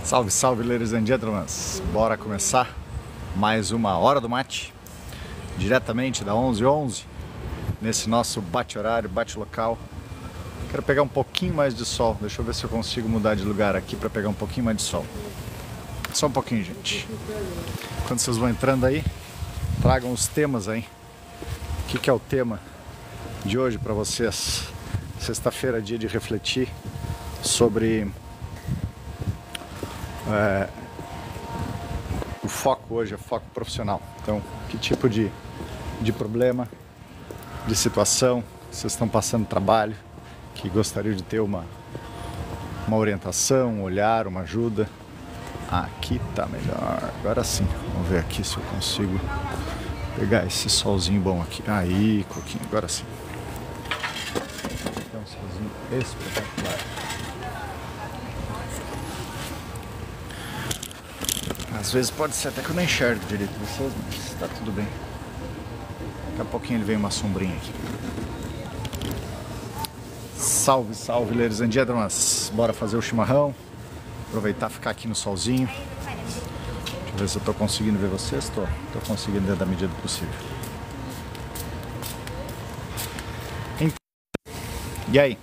Salve, salve, ladies and gentlemen. Bora começar mais uma Hora do Mate, diretamente da 11h11, nesse nosso bate-horário, bate-local. Quero pegar um pouquinho mais de sol. Deixa eu ver se eu consigo mudar de lugar aqui para pegar um pouquinho mais de sol. Só um pouquinho, gente. Quando vocês vão entrando aí, tragam os temas aí. O que é o tema de hoje para vocês? Sexta-feira, dia de refletir sobre o foco hoje, é foco profissional. Então, que tipo de problema, de situação vocês estão passando no trabalho, que gostariam de ter uma orientação, um olhar, uma ajuda. Aqui tá melhor, agora sim. Vamos ver aqui se eu consigo pegar esse solzinho bom aqui. Aí, Coquinho, agora sim. É um solzinho espetacular. Às vezes pode ser até que eu não enxergo direito vocês, mas tá tudo bem. Daqui a pouquinho ele vem uma sombrinha aqui. Salve, salve, ladies and gentlemen. Bora fazer o chimarrão. Aproveitar, ficar aqui no solzinho. Deixa eu ver se eu tô conseguindo ver vocês. Tô conseguindo dentro da medida do possível. E aí?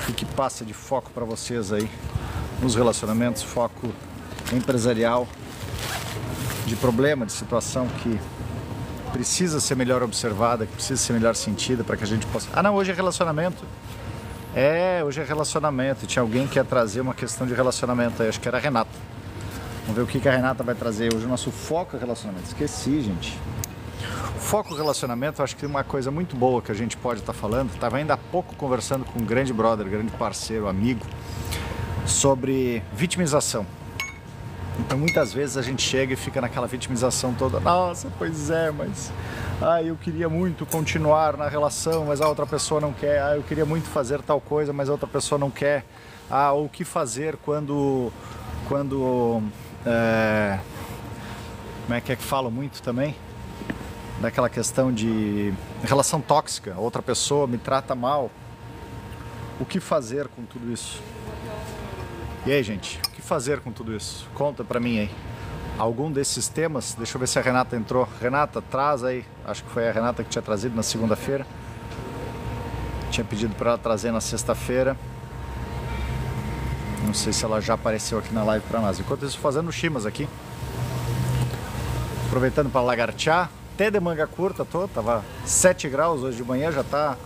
O que passa de foco para vocês aí nos relacionamentos? Foco empresarial, de problema, de situação que precisa ser melhor observada, que precisa ser melhor sentida para que a gente possa... Ah não, hoje é relacionamento. Hoje é relacionamento. Tinha alguém que ia trazer uma questão de relacionamento aí, acho que era a Renata. Vamos ver o que a Renata vai trazer hoje. O nosso foco é relacionamento. Esqueci, gente. Foco relacionamento, acho que uma coisa muito boa que a gente pode estar falando. Estava ainda há pouco conversando com um grande brother, grande parceiro, amigo, sobre vitimização. Então muitas vezes a gente chega e fica naquela vitimização toda. Nossa, pois é, mas eu queria muito continuar na relação, mas a outra pessoa não quer. Eu queria muito fazer tal coisa, mas a outra pessoa não quer. Ou o que fazer quando como é que falam muito também? Daquela questão de relação tóxica, outra pessoa me trata mal. O que fazer com tudo isso? E aí, gente, o que fazer com tudo isso? Conta pra mim aí. Algum desses temas, deixa eu ver se a Renata entrou. Renata, traz aí. Acho que foi a Renata que tinha trazido na segunda-feira. Tinha pedido pra ela trazer na sexta-feira. Não sei se ela já apareceu aqui na live pra nós. Enquanto isso, fazendo chimas aqui. Aproveitando pra lagartear. Até de manga curta tô. Tava 7 graus hoje de manhã, já tá...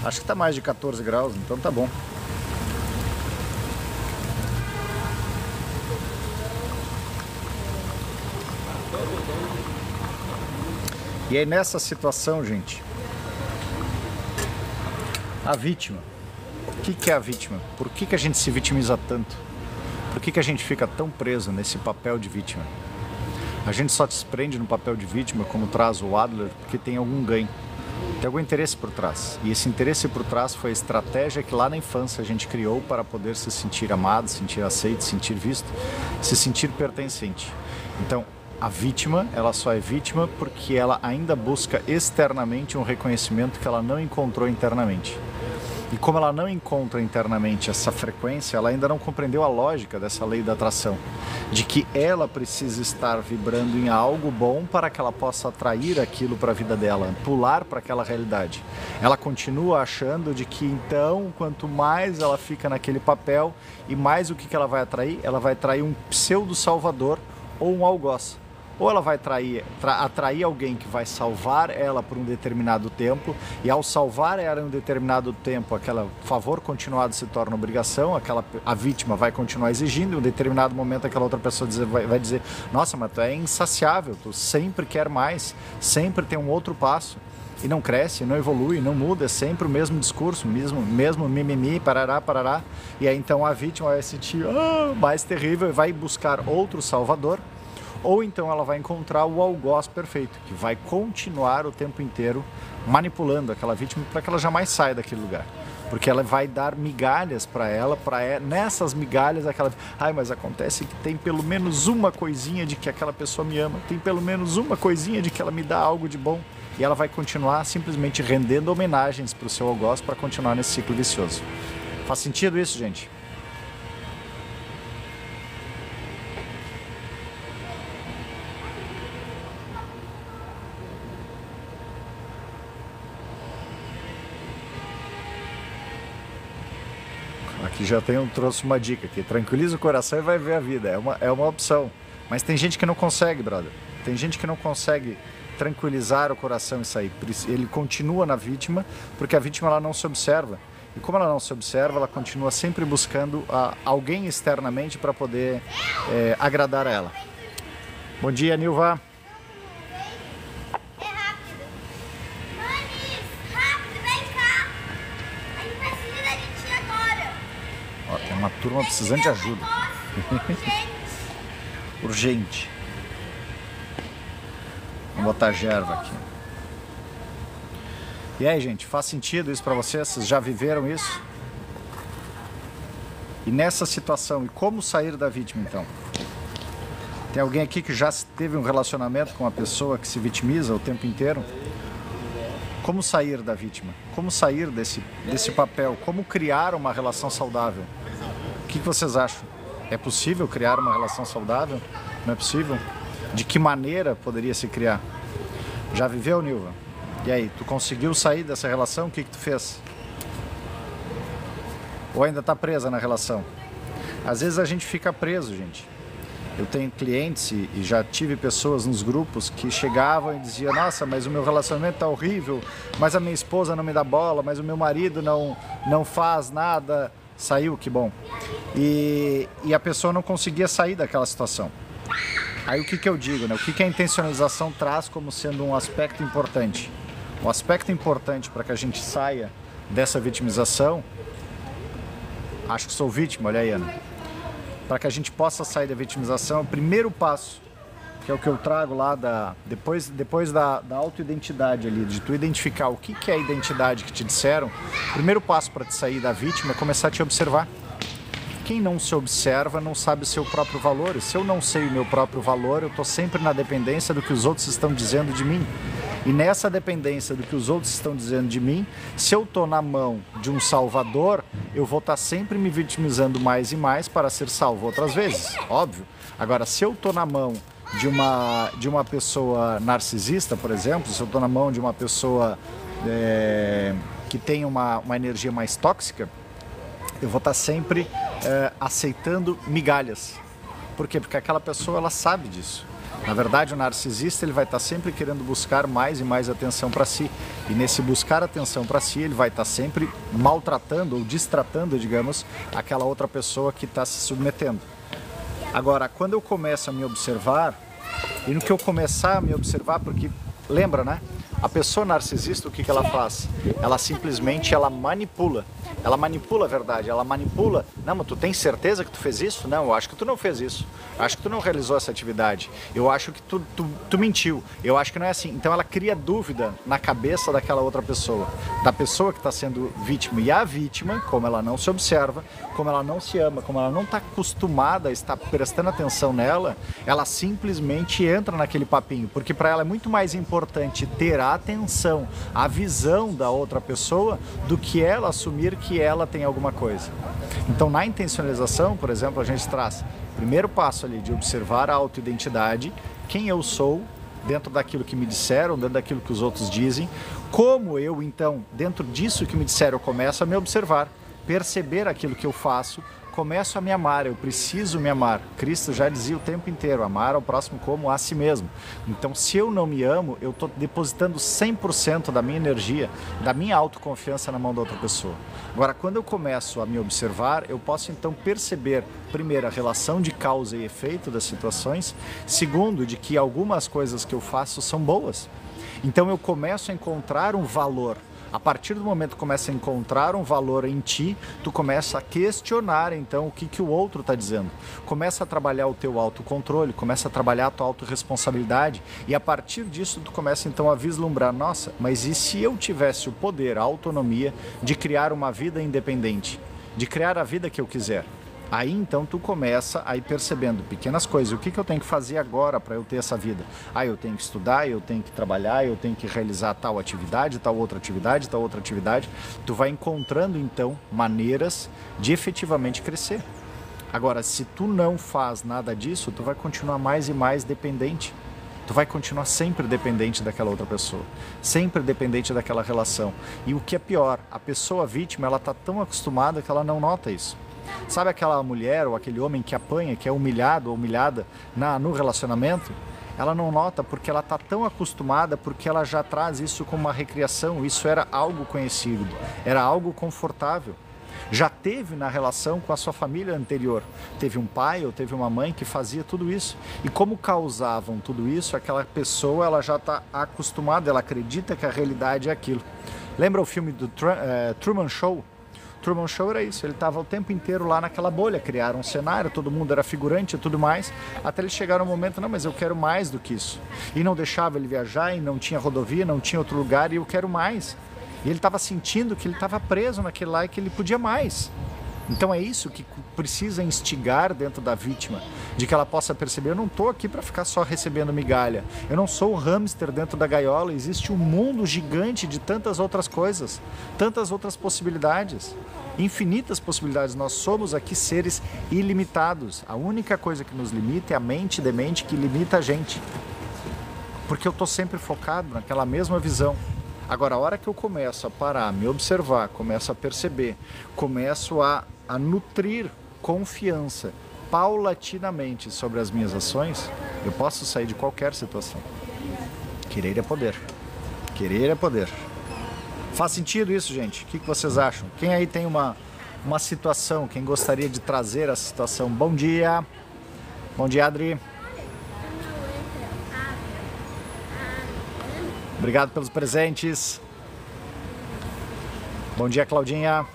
Acho que tá mais de 14 graus, então tá bom. E aí nessa situação, gente, a vítima, o que é a vítima? Por que a gente se vitimiza tanto? Por que a gente fica tão preso nesse papel de vítima? A gente só se prende no papel de vítima, como traz o Adler, porque tem algum ganho, tem algum interesse por trás. E esse interesse por trás foi a estratégia que lá na infância a gente criou para poder se sentir amado, se sentir aceito, se sentir visto, se sentir pertencente. Então, a vítima, ela só é vítima porque ela ainda busca externamente um reconhecimento que ela não encontrou internamente. E como ela não encontra internamente essa frequência, ela ainda não compreendeu a lógica dessa lei da atração, de que ela precisa estar vibrando em algo bom para que ela possa atrair aquilo para a vida dela, pular para aquela realidade. Ela continua achando de que então, quanto mais ela fica naquele papel e mais o que ela vai atrair? Ela vai atrair um pseudo-salvador ou um algoz. Ou ela vai atrair alguém que vai salvar ela por um determinado tempo, e ao salvar ela em um determinado tempo, aquele favor continuado se torna obrigação, a vítima vai continuar exigindo, em um determinado momento aquela outra pessoa vai dizer, nossa, mas tu é insaciável, tu sempre quer mais, sempre tem um outro passo, e não cresce, não evolui, não muda, é sempre o mesmo discurso, mesmo mimimi, parará, parará, e aí então a vítima vai se sentir mais terrível e vai buscar outro salvador. Ou então ela vai encontrar o algoz perfeito, que vai continuar o tempo inteiro manipulando aquela vítima para que ela jamais saia daquele lugar. Porque ela vai dar migalhas para ela, nessas migalhas mas acontece que tem pelo menos uma coisinha de que aquela pessoa me ama, tem pelo menos uma coisinha de que ela me dá algo de bom. E ela vai continuar simplesmente rendendo homenagens para o seu algoz para continuar nesse ciclo vicioso. Faz sentido isso, gente? que já trouxe uma dica aqui. Tranquiliza o coração e vai ver a vida. É uma opção. Mas tem gente que não consegue, brother. Tem gente que não consegue tranquilizar o coração e sair. Ele continua na vítima, porque a vítima ela não se observa. E como ela não se observa, ela continua sempre buscando alguém externamente para poder agradar a ela. Bom dia, Nilva. É rápido. Manis, rápido, vem cá. A gente precisa da gente agora. Ó, tem uma turma precisando de ajuda. Gente. Urgente. Vamos botar a Gerva aqui. E aí, gente, faz sentido isso para vocês? Vocês já viveram isso? E nessa situação, e como sair da vítima, então? Tem alguém aqui que já teve um relacionamento com uma pessoa que se vitimiza o tempo inteiro? Como sair da vítima? Como sair desse papel? Como criar uma relação saudável? O que vocês acham? É possível criar uma relação saudável? Não é possível? De que maneira poderia se criar? Já viveu, Nilva? E aí, tu conseguiu sair dessa relação? O que tu fez? Ou ainda está presa na relação? Às vezes a gente fica preso, gente. Eu tenho clientes e já tive pessoas nos grupos que chegavam e diziam: nossa, mas o meu relacionamento está horrível, mas a minha esposa não me dá bola, mas o meu marido não faz nada. Saiu, que bom. E a pessoa não conseguia sair daquela situação. Aí o que eu digo, né? O que a intencionalização traz como sendo um aspecto importante? O aspecto importante para que a gente saia dessa vitimização, acho que sou vítima, olha aí, Ana. Para que a gente possa sair da vitimização, o primeiro passo, que é o que eu trago lá depois da autoidentidade ali, de tu identificar o que é a identidade que te disseram, o primeiro passo para te sair da vítima é começar a te observar. Quem não se observa não sabe o seu próprio valor. E se eu não sei o meu próprio valor, eu estou sempre na dependência do que os outros estão dizendo de mim. E nessa dependência do que os outros estão dizendo de mim, se eu estou na mão de um salvador, eu vou estar sempre me vitimizando mais e mais para ser salvo outras vezes, óbvio. Agora, se eu estou na mão de uma pessoa narcisista, por exemplo, se eu estou na mão de uma pessoa que tem uma energia mais tóxica, eu vou estar sempre aceitando migalhas. Por quê? Porque aquela pessoa ela sabe disso. Na verdade, o narcisista ele vai estar sempre querendo buscar mais e mais atenção para si. E nesse buscar atenção para si, ele vai estar sempre maltratando ou distratando, digamos, aquela outra pessoa que está se submetendo. Agora, quando eu começo a me observar, e no que eu começar a me observar, porque lembra, né? A pessoa narcisista, o que ela faz? Ela simplesmente manipula. Ela manipula a verdade, ela manipula. Não, mas tu tem certeza que tu fez isso? Não, eu acho que tu não fez isso. Eu acho que tu não realizou essa atividade. Eu acho que tu mentiu. Eu acho que não é assim. Então ela cria dúvida na cabeça daquela outra pessoa. Da pessoa que está sendo vítima. E a vítima, como ela não se observa, como ela não se ama, como ela não está acostumada a estar prestando atenção nela, ela simplesmente entra naquele papinho. Porque para ela é muito mais importante ter a atenção, a visão da outra pessoa, do que ela assumir que ela tem alguma coisa. Então, na intencionalização, por exemplo, a gente traz o primeiro passo ali de observar a autoidentidade, quem eu sou, dentro daquilo que me disseram, dentro daquilo que os outros dizem, como eu, então, dentro disso que me disseram, eu começo a me observar, perceber aquilo que eu faço, começo a me amar, eu preciso me amar. Cristo já dizia o tempo inteiro, amar ao próximo como a si mesmo. Então, se eu não me amo, eu estou depositando 100% da minha energia, da minha autoconfiança na mão da outra pessoa. Agora, quando eu começo a me observar, eu posso então perceber, primeiro, a relação de causa e efeito das situações, segundo, de que algumas coisas que eu faço são boas. Então, eu começo a encontrar um valor. A partir do momento que tu começa a encontrar um valor em ti, tu começa a questionar então o que o outro está dizendo. Começa a trabalhar o teu autocontrole, começa a trabalhar a tua autorresponsabilidade e a partir disso tu começa então a vislumbrar, nossa, mas e se eu tivesse o poder, a autonomia de criar uma vida independente, de criar a vida que eu quiser? Aí então tu começa a ir percebendo pequenas coisas. O que eu tenho que fazer agora para eu ter essa vida? Eu tenho que estudar, eu tenho que trabalhar, eu tenho que realizar tal atividade, tal outra atividade, tal outra atividade. Tu vai encontrando então maneiras de efetivamente crescer. Agora, se tu não faz nada disso, tu vai continuar mais e mais dependente. Tu vai continuar sempre dependente daquela outra pessoa, sempre dependente daquela relação. E o que é pior, a pessoa vítima, ela está tão acostumada que ela não nota isso. Sabe aquela mulher ou aquele homem que apanha, que é humilhado ou humilhada no relacionamento? Ela não nota porque ela está tão acostumada, porque ela já traz isso como uma recriação. Isso era algo conhecido, era algo confortável. Já teve na relação com a sua família anterior. Teve um pai ou teve uma mãe que fazia tudo isso. E como causavam tudo isso, aquela pessoa ela já está acostumada, ela acredita que a realidade é aquilo. Lembra o filme do Truman Show? Truman Show era isso, ele estava o tempo inteiro lá naquela bolha, criaram um cenário, todo mundo era figurante e tudo mais, até ele chegar no momento, não, mas eu quero mais do que isso. E não deixava ele viajar, e não tinha rodovia, não tinha outro lugar, e eu quero mais. E ele estava sentindo que ele estava preso naquele lá e que ele podia mais. Então é isso que precisa instigar dentro da vítima, de que ela possa perceber, eu não estou aqui para ficar só recebendo migalha, eu não sou o hamster dentro da gaiola, existe um mundo gigante de tantas outras coisas, tantas outras possibilidades, infinitas possibilidades. Nós somos aqui seres ilimitados, a única coisa que nos limita é a mente demente que limita a gente, porque eu estou sempre focado naquela mesma visão. Agora, a hora que eu começo a parar, me observar, começo a perceber, começo a nutrir confiança paulatinamente sobre as minhas ações, eu posso sair de qualquer situação. Querer é poder. Querer é poder. Faz sentido isso, gente? O que vocês acham? Quem aí tem uma situação, quem gostaria de trazer a situação? Bom dia. Bom dia, Adri. Obrigado pelos presentes. Bom dia, Claudinha.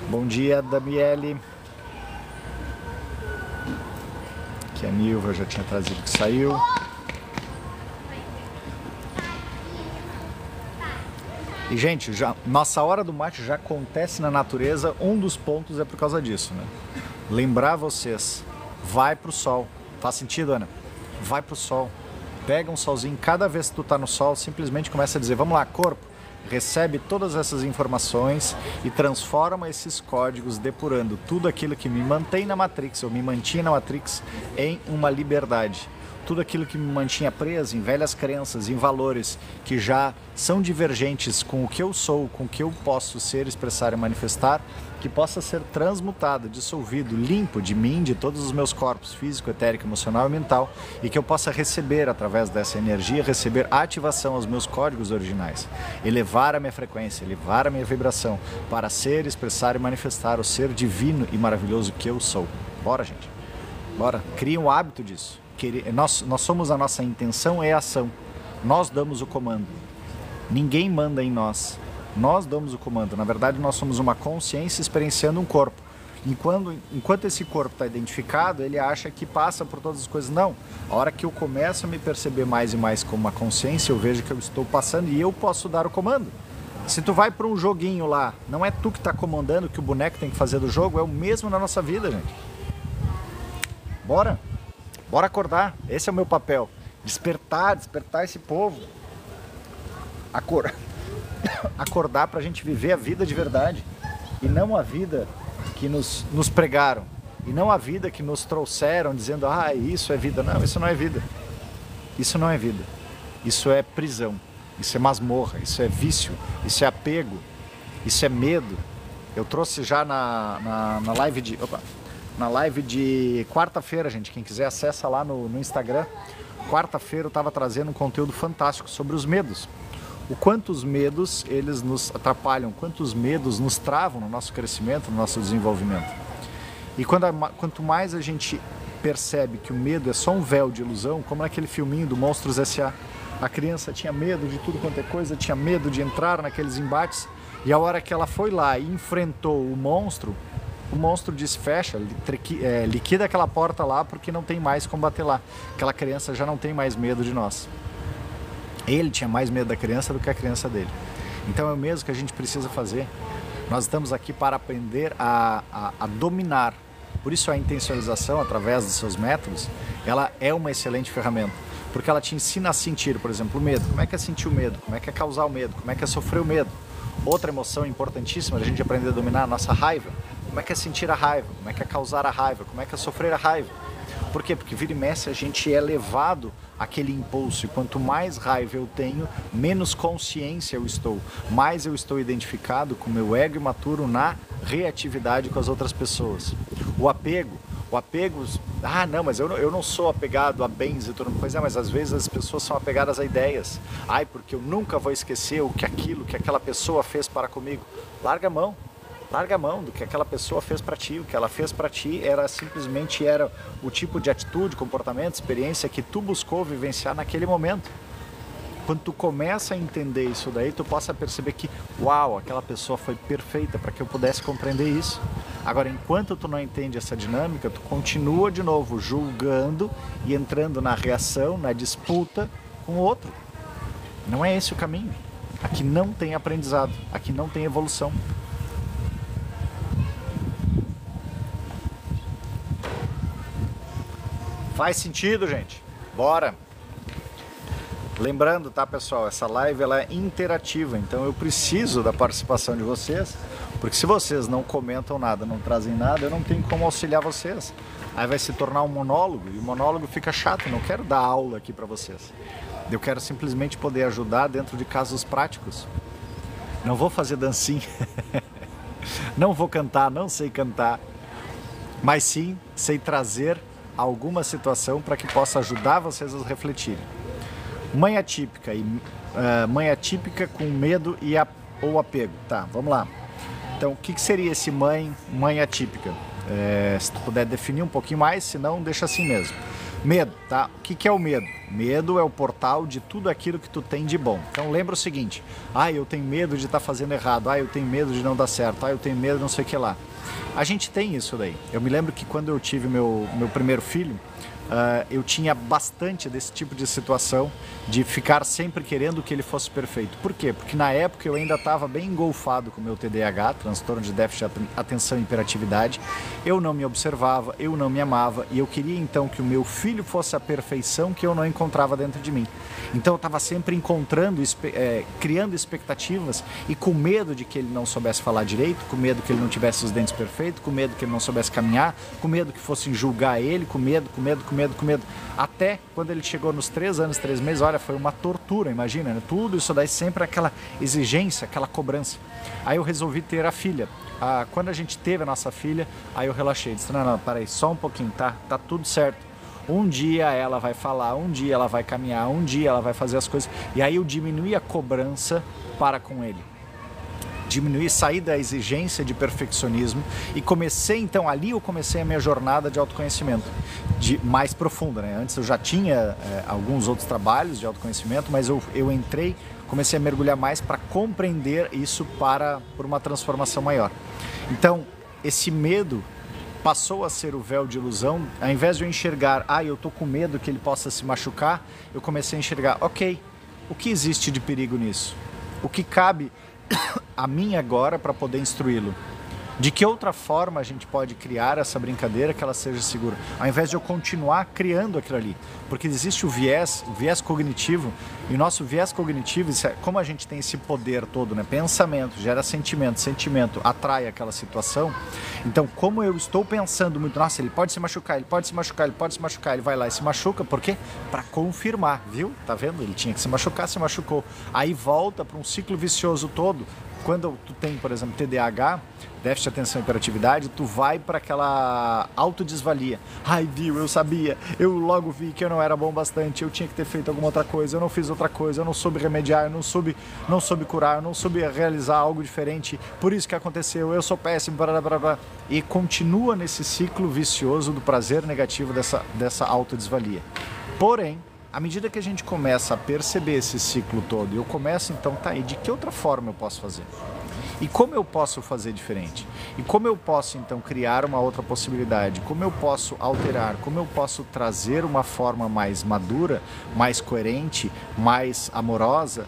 Bom dia, Damiele. Que a Nilva já tinha trazido que saiu. E, gente, nossa hora do mate já acontece na natureza. Um dos pontos é por causa disso, né? Lembrar vocês, vai pro sol. Faz sentido, Ana? Vai pro sol. Pega um solzinho, cada vez que tu tá no sol, simplesmente começa a dizer, vamos lá, corpo, recebe todas essas informações e transforma esses códigos, depurando tudo aquilo que me mantém na Matrix, ou me mantinha na Matrix, em uma liberdade. Tudo aquilo que me mantinha preso em velhas crenças, em valores que já são divergentes com o que eu sou, com o que eu posso ser, expressar e manifestar, que possa ser transmutado, dissolvido, limpo de mim, de todos os meus corpos, físico, etérico, emocional e mental, e que eu possa receber, através dessa energia, receber ativação aos meus códigos originais, elevar a minha frequência, elevar a minha vibração, para ser, expressar e manifestar o ser divino e maravilhoso que eu sou. Bora, gente. Bora. Cria um hábito disso. Nós somos a nossa intenção e ação. Nós damos o comando. Ninguém manda em nós. Nós damos o comando. Na verdade, nós somos uma consciência experienciando um corpo. Enquanto esse corpo está identificado, ele acha que passa por todas as coisas. Não. A hora que eu começo a me perceber mais e mais como uma consciência, eu vejo que eu estou passando e eu posso dar o comando. Se tu vai para um joguinho lá, não é tu que está comandando o que o boneco tem que fazer do jogo, é o mesmo na nossa vida, gente. Bora. Bora acordar. Esse é o meu papel. Despertar esse povo. Acordar para a gente viver a vida de verdade. E não a vida que nos pregaram. E não a vida que nos trouxeram dizendo, ah, isso é vida. Não, isso não é vida. Isso não é vida. Isso é prisão. Isso é masmorra. Isso é vício. Isso é apego. Isso é medo. Eu trouxe já na live de... Opa! Na live de quarta-feira, gente, quem quiser acessa lá no Instagram. Quarta-feira eu estava trazendo um conteúdo fantástico sobre os medos. O quanto os medos, eles nos atrapalham, quantos medos nos travam no nosso crescimento, no nosso desenvolvimento. E quanto mais a gente percebe que o medo é só um véu de ilusão, como naquele filminho do Monstros S.A. A criança tinha medo de tudo quanto é coisa, tinha medo de entrar naqueles embates, e a hora que ela foi lá e enfrentou o monstro disse, fecha, liquida aquela porta lá porque não tem mais como bater lá. Aquela criança já não tem mais medo de nós. Ele tinha mais medo da criança do que a criança dele. Então é o mesmo que a gente precisa fazer. Nós estamos aqui para aprender a dominar. Por isso a intencionalização, através dos seus métodos, ela é uma excelente ferramenta. Porque ela te ensina a sentir, por exemplo, o medo. Como é que é sentir o medo? Como é que é causar o medo? Como é que é sofrer o medo? Outra emoção importantíssima da gente aprender a dominar a nossa raiva. Como é que é sentir a raiva? Como é que é causar a raiva? Como é que é sofrer a raiva? Por quê? Porque vira e mexe a gente é levado àquele impulso, e quanto mais raiva eu tenho, menos consciência eu estou, mais eu estou identificado com o meu ego imaturo na reatividade com as outras pessoas. O apego, ah não, mas eu não sou apegado a bens e tudo, pois é, mas às vezes as pessoas são apegadas a ideias. Ai, porque eu nunca vou esquecer o que aquela pessoa fez para comigo. Larga a mão do que aquela pessoa fez para ti. O que ela fez para ti era simplesmente o tipo de atitude, comportamento, experiência que tu buscou vivenciar naquele momento. Quando tu começa a entender isso daí, tu possa perceber que, uau, aquela pessoa foi perfeita para que eu pudesse compreender isso. Agora, enquanto tu não entende essa dinâmica, tu continua de novo julgando e entrando na reação, na disputa com o outro. Não é esse o caminho. Aqui não tem aprendizado, aqui não tem evolução. Faz sentido, gente? Bora! Lembrando, tá, pessoal, essa live ela é interativa, então eu preciso da participação de vocês, porque se vocês não comentam nada, não trazem nada, eu não tenho como auxiliar vocês. Aí vai se tornar um monólogo, e o monólogo fica chato, eu não quero dar aula aqui para vocês. Eu quero simplesmente poder ajudar dentro de casos práticos. Não vou fazer dancinha, não vou cantar, não sei cantar, mas sim sei trazer alguma situação para que possa ajudar vocês a refletirem. Mãe atípica mãe atípica com medo ou apego. Tá, vamos lá. Então, o que seria esse mãe atípica? Se tu puder definir um pouquinho mais, senão deixa assim mesmo. Medo, tá? O que é o medo? Medo é o portal de tudo aquilo que tu tem de bom. Então lembra o seguinte: eu tenho medo de estar fazendo errado, eu tenho medo de não dar certo, eu tenho medo de não sei o que lá. A gente tem isso daí. Eu me lembro que quando eu tive meu primeiro filho, eu tinha bastante desse tipo de situação, de ficar sempre querendo que ele fosse perfeito. Por quê? Porque na época eu ainda estava bem engolfado com o meu TDAH, transtorno de déficit de atenção e hiperatividade. Eu não me observava, eu não me amava, e eu queria então que o meu filho fosse a perfeição que eu não encontrava dentro de mim. Então eu estava sempre criando expectativas e com medo de que ele não soubesse falar direito, com medo que ele não tivesse os dentes perfeitos, com medo que ele não soubesse caminhar, com medo que fossem julgar ele, com medo. Até quando ele chegou nos 3 anos, 3 meses, olha, foi uma tortura, imagina, né? Tudo isso daí sempre aquela exigência, aquela cobrança. Aí eu resolvi ter a filha. Quando a gente teve a nossa filha, aí eu relaxei, disse, não, peraí, só um pouquinho, tá tudo certo. Um dia ela vai falar, um dia ela vai caminhar, um dia ela vai fazer as coisas. E aí eu diminuí a cobrança para com ele. Sair da exigência de perfeccionismo e eu comecei a minha jornada de autoconhecimento mais profunda, né? Antes eu já tinha alguns outros trabalhos de autoconhecimento, mas eu comecei a mergulhar mais para compreender isso por uma transformação maior. Então, esse medo passou a ser o véu de ilusão. Ao invés de eu enxergar, eu tô com medo que ele possa se machucar, eu comecei a enxergar, ok, o que existe de perigo nisso? O que cabe a mim agora para poder instruí-lo? De que outra forma a gente pode criar essa brincadeira que ela seja segura? Ao invés de eu continuar criando aquilo ali. Porque existe o viés cognitivo, e o nosso viés cognitivo, como a gente tem esse poder todo, né? Pensamento, gera sentimento atrai aquela situação. Então, como eu estou pensando muito, nossa, ele pode se machucar, ele vai lá e se machuca, por quê? Para confirmar, viu? Tá vendo? Ele tinha que se machucar, se machucou. Aí volta para um ciclo vicioso todo. Quando tu tem, por exemplo, TDAH, déficit de atenção e hiperatividade, tu vai para aquela autodesvalia. Viu, eu sabia, eu logo vi que eu não era bom bastante, eu tinha que ter feito alguma outra coisa, eu não fiz outra coisa, eu não soube remediar, eu não soube curar, eu não soube realizar algo diferente, por isso que aconteceu, eu sou péssimo, blá, blá, blá. E continua nesse ciclo vicioso do prazer negativo dessa autodesvalia. Porém, à medida que a gente começa a perceber esse ciclo todo, eu começo então, e de que outra forma eu posso fazer? E como eu posso fazer diferente? E como eu posso então criar uma outra possibilidade? Como eu posso alterar? Como eu posso trazer uma forma mais madura, mais coerente, mais amorosa,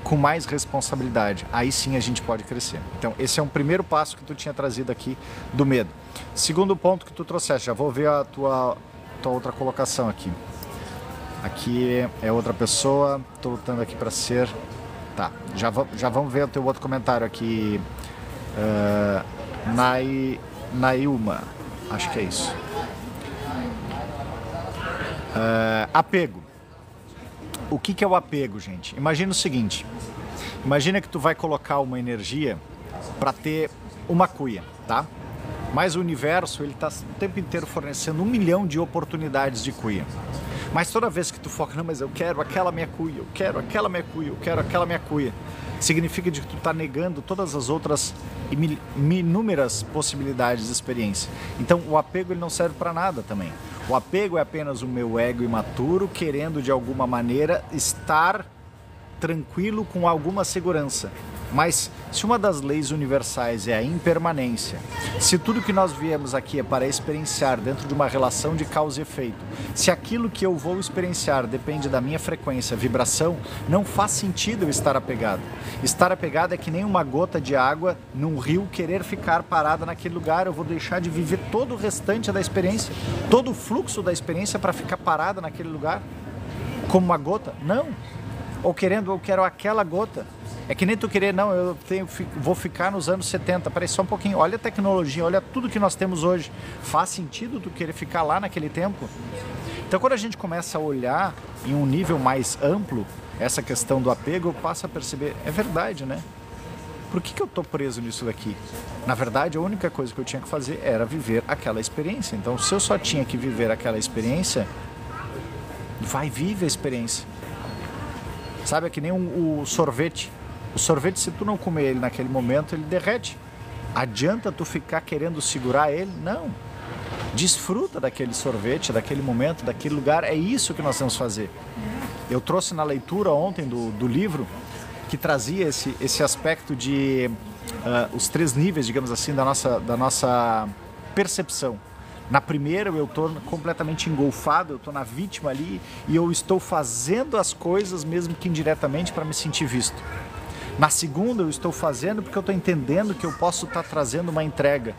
com mais responsabilidade? Aí sim a gente pode crescer. Então esse é um primeiro passo que tu tinha trazido aqui do medo. Segundo ponto que tu trouxeste, já vou ver a tua outra colocação aqui. Aqui é outra pessoa, estou lutando aqui para ser... Tá, já vamos ver o teu outro comentário aqui. Nailma, acho que é isso. Apego. O que é o apego, gente? Imagina o seguinte. Imagina que tu vai colocar uma energia para ter uma cuia, tá? Mas o universo, ele está o tempo inteiro fornecendo 1 milhão de oportunidades de cuia. Mas toda vez que tu foca, não, mas eu quero aquela minha cuia, eu quero aquela minha cuia, eu quero aquela minha cuia, significa de que tu está negando todas as outras inúmeras possibilidades de experiência. Então o apego ele não serve para nada também. O apego é apenas o meu ego imaturo querendo de alguma maneira estar tranquilo com alguma segurança. Mas se uma das leis universais é a impermanência, se tudo que nós viemos aqui é para experienciar dentro de uma relação de causa e efeito, se aquilo que eu vou experienciar depende da minha frequência, vibração, não faz sentido eu estar apegado. Estar apegado é que nem uma gota de água num rio querer ficar parada naquele lugar, eu vou deixar de viver todo o restante da experiência, todo o fluxo da experiência para ficar parada naquele lugar, como uma gota? Não. Ou eu quero aquela gota. É que nem tu querer, não, vou ficar nos anos 70. Peraí, só um pouquinho. Olha a tecnologia, olha tudo que nós temos hoje. Faz sentido tu querer ficar lá naquele tempo? Então, quando a gente começa a olhar em um nível mais amplo essa questão do apego, eu passo a perceber, é verdade, né? Por que eu tô preso nisso daqui? Na verdade, a única coisa que eu tinha que fazer era viver aquela experiência. Então, se eu só tinha que viver aquela experiência, vive a experiência. Sabe, é que nem o sorvete. O sorvete, se tu não comer ele naquele momento, ele derrete. Adianta tu ficar querendo segurar ele? Não. Desfruta daquele sorvete, daquele momento, daquele lugar. É isso que nós temos que fazer. Eu trouxe na leitura ontem do livro que trazia esse aspecto de os 3 níveis, digamos assim, da nossa percepção. Na primeira eu estou completamente engolfado, eu estou na vítima ali e eu estou fazendo as coisas mesmo que indiretamente para me sentir visto. Na segunda eu estou fazendo porque eu estou entendendo que eu posso estar trazendo uma entrega.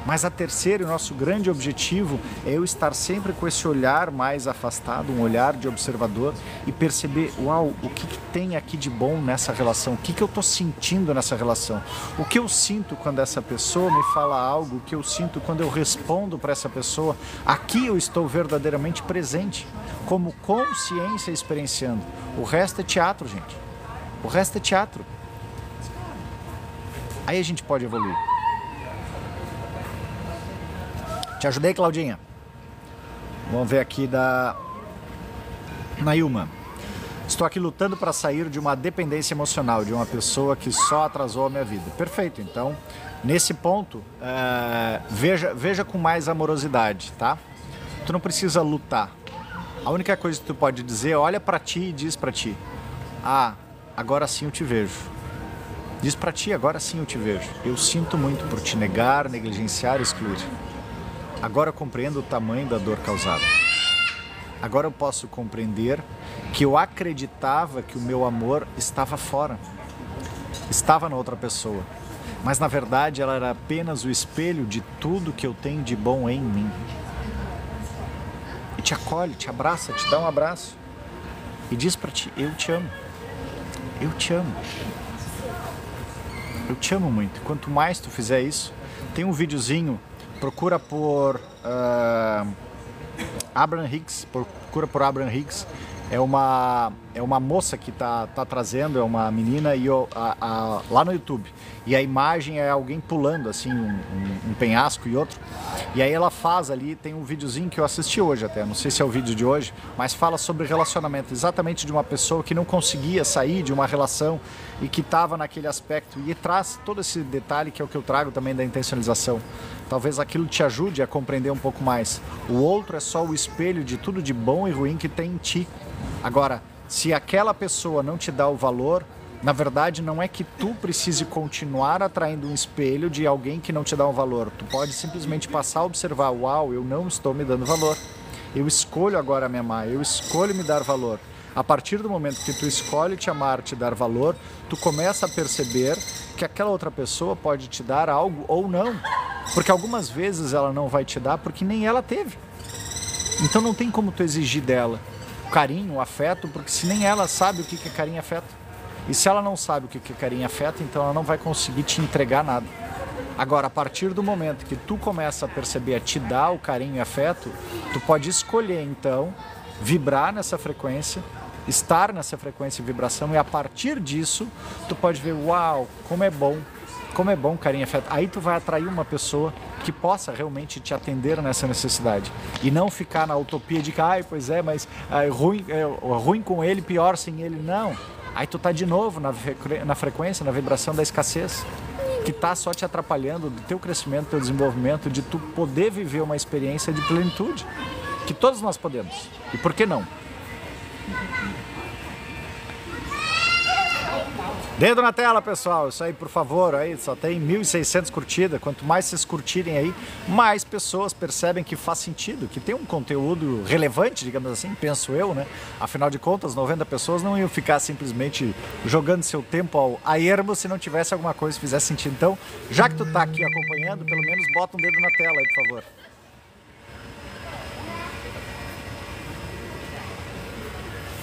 Mas a terceira, o nosso grande objetivo é eu estar sempre com esse olhar mais afastado, um olhar de observador e perceber, uau, o que tem aqui de bom nessa relação? O que eu estou sentindo nessa relação? O que eu sinto quando essa pessoa me fala algo? O que eu sinto quando eu respondo para essa pessoa? Aqui eu estou verdadeiramente presente, como consciência experienciando. O resto é teatro, gente. O resto é teatro. Aí a gente pode evoluir. Te ajudei, Claudinha? Vamos ver aqui da Nayuma. Estou aqui lutando para sair de uma dependência emocional, de uma pessoa que só atrasou a minha vida. Perfeito, então, nesse ponto, veja com mais amorosidade, tá? Tu não precisa lutar. A única coisa que tu pode dizer, olha para ti e diz para ti, agora sim eu te vejo. Diz para ti, agora sim eu te vejo. Eu sinto muito por te negar, negligenciar, excluir. Agora eu compreendo o tamanho da dor causada. Agora eu posso compreender que eu acreditava que o meu amor estava fora, estava na outra pessoa. Mas na verdade ela era apenas o espelho de tudo que eu tenho de bom em mim. E te acolhe, te abraça, te dá um abraço. E diz pra ti, eu te amo. Eu te amo. Eu te amo muito. Quanto mais tu fizer isso, tem um videozinho. Procura por Abraham Hicks, é uma moça que tá trazendo, é uma menina e lá no YouTube. E a imagem é alguém pulando assim um penhasco e outro. E aí ela faz ali, tem um videozinho que eu assisti hoje até, não sei se é o vídeo de hoje, mas fala sobre relacionamento, exatamente de uma pessoa que não conseguia sair de uma relação e que estava naquele aspecto. E traz todo esse detalhe que é o que eu trago também da intencionalização. Talvez aquilo te ajude a compreender um pouco mais. O outro é só o espelho de tudo de bom e ruim que tem em ti. Agora, se aquela pessoa não te dá o valor, na verdade não é que tu precise continuar atraindo um espelho de alguém que não te dá um valor. Tu pode simplesmente passar a observar, uau, eu não estou me dando valor. Eu escolho agora me amar, eu escolho me dar valor. A partir do momento que tu escolhe te amar, te dar valor, tu começa a perceber que aquela outra pessoa pode te dar algo ou não. Porque algumas vezes ela não vai te dar porque nem ela teve. Então não tem como tu exigir dela o carinho, o afeto, porque se nem ela sabe o que é carinho e afeto. E se ela não sabe o que é carinho e afeto, então ela não vai conseguir te entregar nada. Agora, a partir do momento que tu começa a perceber, a te dar o carinho e afeto, tu pode escolher então vibrar nessa frequência, estar nessa frequência e vibração, e a partir disso tu pode ver, uau, como é bom carinho e afeto. Aí tu vai atrair uma pessoa que possa realmente te atender nessa necessidade e não ficar na utopia de que, pois é, mas ruim com ele, pior sem ele. Não, aí tu tá de novo na frequência, na vibração da escassez, que tá só te atrapalhando do teu crescimento, do teu desenvolvimento, de tu poder viver uma experiência de plenitude, que todos nós podemos, e por que não? Dedo na tela, pessoal, isso aí, por favor, aí só tem 1.600 curtidas. Quanto mais vocês curtirem aí, mais pessoas percebem que faz sentido, que tem um conteúdo relevante, digamos assim, penso eu, né? Afinal de contas, 90 pessoas não iam ficar simplesmente jogando seu tempo a ermo se não tivesse alguma coisa que fizesse sentido. Então, já que tu tá aqui acompanhando, pelo menos bota um dedo na tela aí, por favor.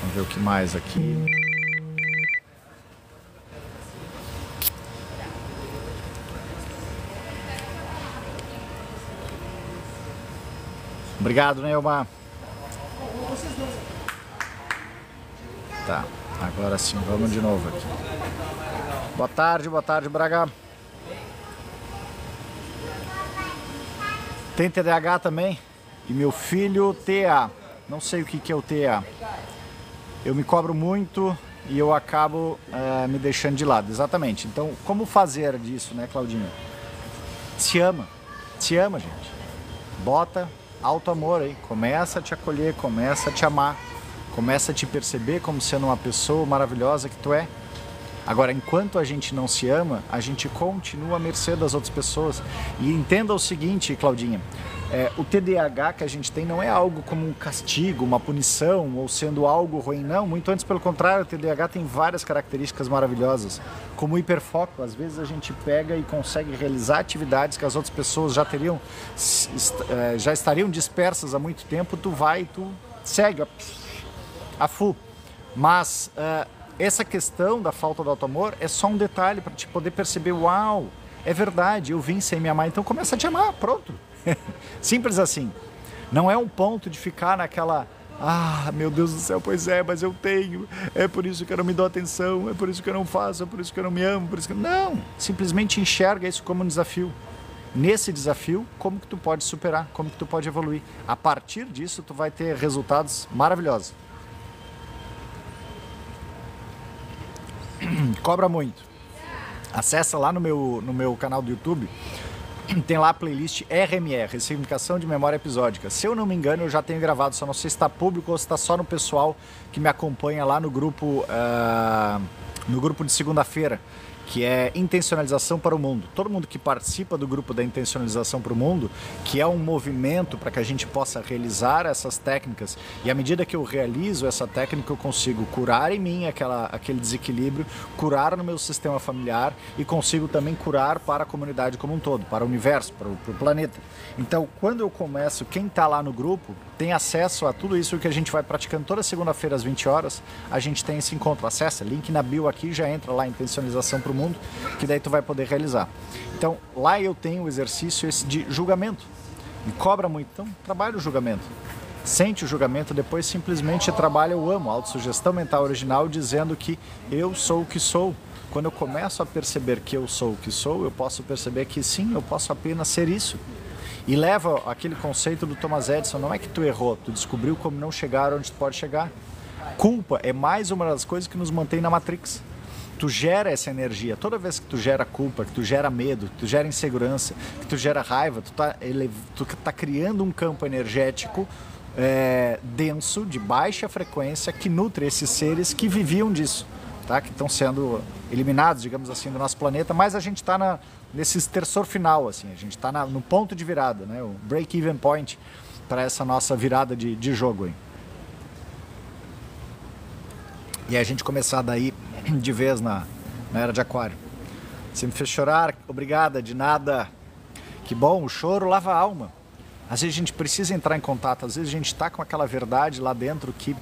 Vamos ver o que mais aqui. Obrigado, Neilma. Tá, agora sim, vamos de novo aqui. Boa tarde, Braga. Tem TDAH também? E meu filho, TA. Não sei o que é o TA. Eu me cobro muito e eu acabo me deixando de lado. Exatamente. Então, como fazer disso, né, Claudinha? Se ama, gente. Bota alto amor aí, começa a te acolher, começa a te amar, começa a te perceber como sendo uma pessoa maravilhosa que tu é. Agora, enquanto a gente não se ama, a gente continua à mercê das outras pessoas. E entenda o seguinte, Claudinha, o TDAH que a gente tem não é algo como um castigo, uma punição, ou sendo algo ruim, não. Muito antes, pelo contrário, o TDAH tem várias características maravilhosas, como o hiperfoco. Às vezes a gente pega e consegue realizar atividades que as outras pessoas já estariam dispersas há muito tempo. Tu segue a full. Mas essa questão da falta do auto-amor é só um detalhe para te poder perceber, uau, é verdade, eu vim sem me amar, então começa a te amar, pronto. Simples assim. Não é um ponto de ficar naquela, meu Deus do céu, pois é, mas eu tenho, é por isso que eu não me dou atenção, é por isso que eu não faço, é por isso que eu não me amo, por isso que... Não, simplesmente enxerga isso como um desafio. Nesse desafio, como que tu pode superar, como que tu pode evoluir. A partir disso, tu vai ter resultados maravilhosos. Cobra muito. Acessa lá no meu canal do YouTube, tem lá a playlist RME, Ressignificação de Memória Episódica. Se eu não me engano, eu já tenho gravado, só não sei se está público ou se está só no pessoal que me acompanha lá no grupo de segunda-feira, que é Intencionalização para o Mundo. Todo mundo que participa do grupo da Intencionalização para o Mundo, que é um movimento para que a gente possa realizar essas técnicas, e à medida que eu realizo essa técnica, eu consigo curar em mim aquele desequilíbrio, curar no meu sistema familiar e consigo também curar para a comunidade como um todo, para o universo, para o planeta. Então, quando eu começo, quem está lá no grupo tem acesso a tudo isso que a gente vai praticando toda segunda-feira às 20 horas, a gente tem esse encontro. Acessa, link na bio aqui, já entra lá, Intencionalização para o Mundo, que daí tu vai poder realizar. Então, lá eu tenho o exercício esse de julgamento. Me cobra muito, então trabalha o julgamento. Sente o julgamento, depois simplesmente trabalha o amo, a autossugestão mental original, dizendo que eu sou o que sou. Quando eu começo a perceber que eu sou o que sou, eu posso perceber que sim, eu posso apenas ser isso. E leva aquele conceito do Thomas Edison, não é que tu errou, tu descobriu como não chegar onde tu pode chegar. Culpa é mais uma das coisas que nos mantém na Matrix. Tu gera essa energia, toda vez que tu gera culpa, que tu gera medo, que tu gera insegurança, que tu gera raiva, tu tá criando um campo energético denso, de baixa frequência, que nutre esses seres que viviam disso, tá? Que estão sendo eliminados, digamos assim, do nosso planeta, mas a gente está nesse terçor final, assim, a gente está no ponto de virada, né? O break-even point para essa nossa virada de jogo aí. E a gente começar daí de vez na era de Aquário. Você me fez chorar, obrigada, de nada. Que bom, o choro lava a alma. Às vezes a gente precisa entrar em contato, às vezes a gente está com aquela verdade lá dentro que,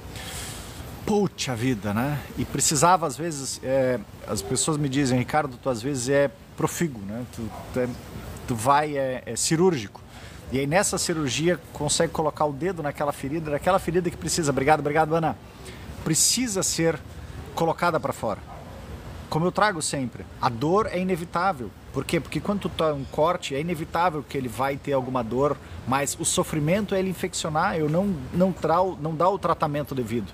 puxa vida, né? E precisava, às vezes, as pessoas me dizem, Ricardo, tu às vezes é profícuo, né? Tu vai, é cirúrgico. E aí nessa cirurgia consegue colocar o dedo naquela ferida que precisa, obrigado Ana, precisa ser colocada para fora. Como eu trago sempre, a dor é inevitável. Por quê? Porque quando tu tá um corte, é inevitável que ele vai ter alguma dor, mas o sofrimento é ele infeccionar, eu não dá o tratamento devido.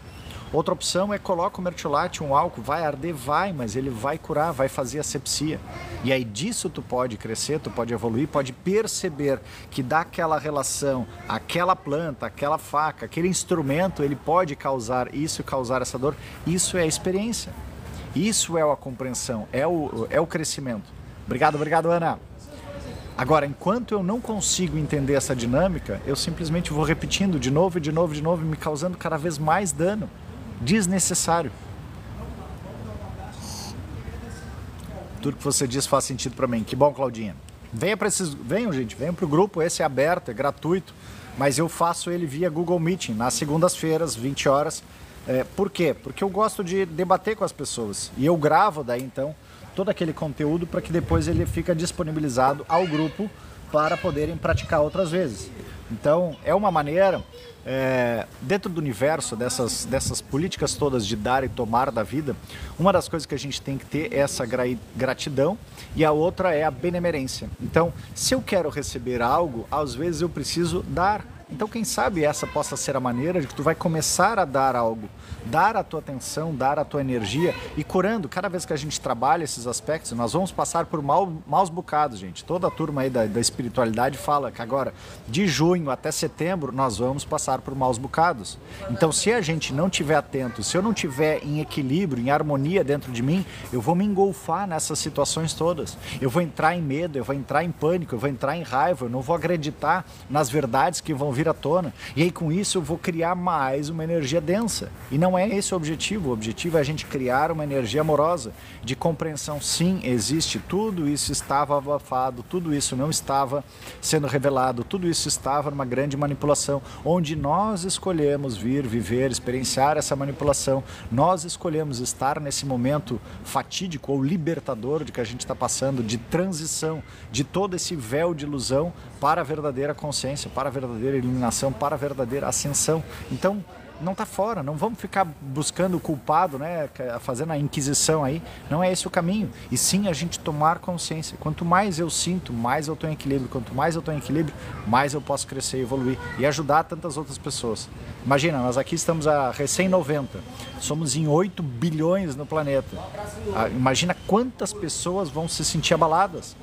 Outra opção é coloca o mertiolate, um álcool, vai arder, mas ele vai curar, vai fazer asepsia. E aí disso tu pode crescer, tu pode evoluir, pode perceber que daquela relação, aquela planta, aquela faca, aquele instrumento, ele pode causar isso, causar essa dor. Isso é a experiência. Isso é a compreensão, é o crescimento. Obrigado, Ana. Agora, enquanto eu não consigo entender essa dinâmica, eu simplesmente vou repetindo de novo, me causando cada vez mais dano desnecessário. Tudo que você diz faz sentido para mim. Que bom, Claudinha. Venham, gente, venham pro grupo, esse é aberto, é gratuito, mas eu faço ele via Google Meeting, nas segundas-feiras, 20 horas. Por quê? Porque eu gosto de debater com as pessoas e eu gravo daí então todo aquele conteúdo para que depois ele fica disponibilizado ao grupo para poderem praticar outras vezes. Então é uma maneira, dentro do universo dessas políticas todas de dar e tomar da vida, uma das coisas que a gente tem que ter é essa gratidão e a outra é a benemerência. Então, se eu quero receber algo, às vezes eu preciso dar. Então, quem sabe essa possa ser a maneira de que tu vai começar a dar algo, dar a tua atenção, dar a tua energia e curando. Cada vez que a gente trabalha esses aspectos, nós vamos passar por maus bocados, gente. Toda a turma aí da espiritualidade fala que agora, de junho até setembro, nós vamos passar por maus bocados. Então, se a gente não estiver atento, se eu não estiver em equilíbrio, em harmonia dentro de mim, eu vou me engolfar nessas situações todas. Eu vou entrar em medo, eu vou entrar em pânico, eu vou entrar em raiva, eu não vou acreditar nas verdades que vão vir à tona. E aí com isso eu vou criar mais uma energia densa. E não é esse o objetivo. O objetivo é a gente criar uma energia amorosa, de compreensão. Sim, existe. Tudo isso estava abafado, tudo isso não estava sendo revelado, tudo isso estava numa grande manipulação, onde nós escolhemos vir, viver, experienciar essa manipulação. Nós escolhemos estar nesse momento fatídico ou libertador de que a gente está passando, de transição, de todo esse véu de ilusão para a verdadeira consciência, para a verdadeira iluminação, para a verdadeira ascensão. Então, não está fora, não vamos ficar buscando o culpado, né, fazendo a inquisição aí, não é esse o caminho, e sim a gente tomar consciência. Quanto mais eu sinto, mais eu estou em equilíbrio, quanto mais eu estou em equilíbrio, mais eu posso crescer e evoluir, e ajudar tantas outras pessoas. Imagina, nós aqui estamos a recém 90, somos em 8 bilhões no planeta, imagina quantas pessoas vão se sentir abaladas.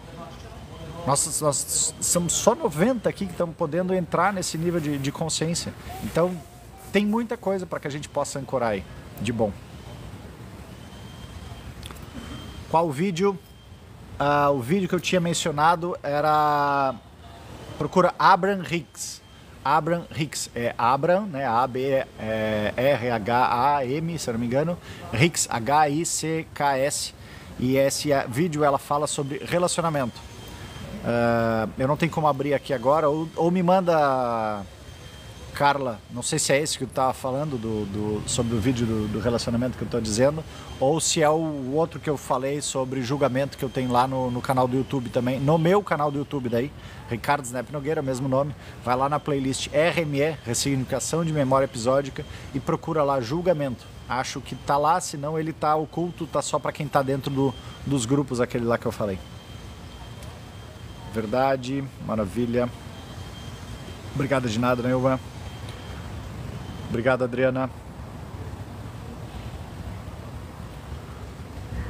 Nós somos só 90 aqui que estamos podendo entrar nesse nível de consciência. Então, tem muita coisa para que a gente possa ancorar aí, de bom. Qual o vídeo? O vídeo que eu tinha mencionado era... Procura Abraham Hicks. Abraham Hicks. É Abraham, né? A-B-R-H-A-M, se eu não me engano. Hicks, H-I-C-K-S. E esse vídeo ela fala sobre relacionamento. Eu não tenho como abrir aqui agora, ou me manda, Carla, não sei se é esse que tu estava falando sobre o vídeo do relacionamento que eu estou dizendo, ou se é o outro que eu falei sobre julgamento que eu tenho lá no canal do YouTube também, no meu canal do YouTube daí, Ricardo Snap Nogueira, mesmo nome, vai lá na playlist RME, Ressignificação de Memória Episódica, e procura lá julgamento. Acho que tá lá, senão ele tá oculto, tá só para quem tá dentro dos grupos, aquele lá que eu falei. Verdade, maravilha. Obrigado de nada, Neilva. Obrigado, Adriana.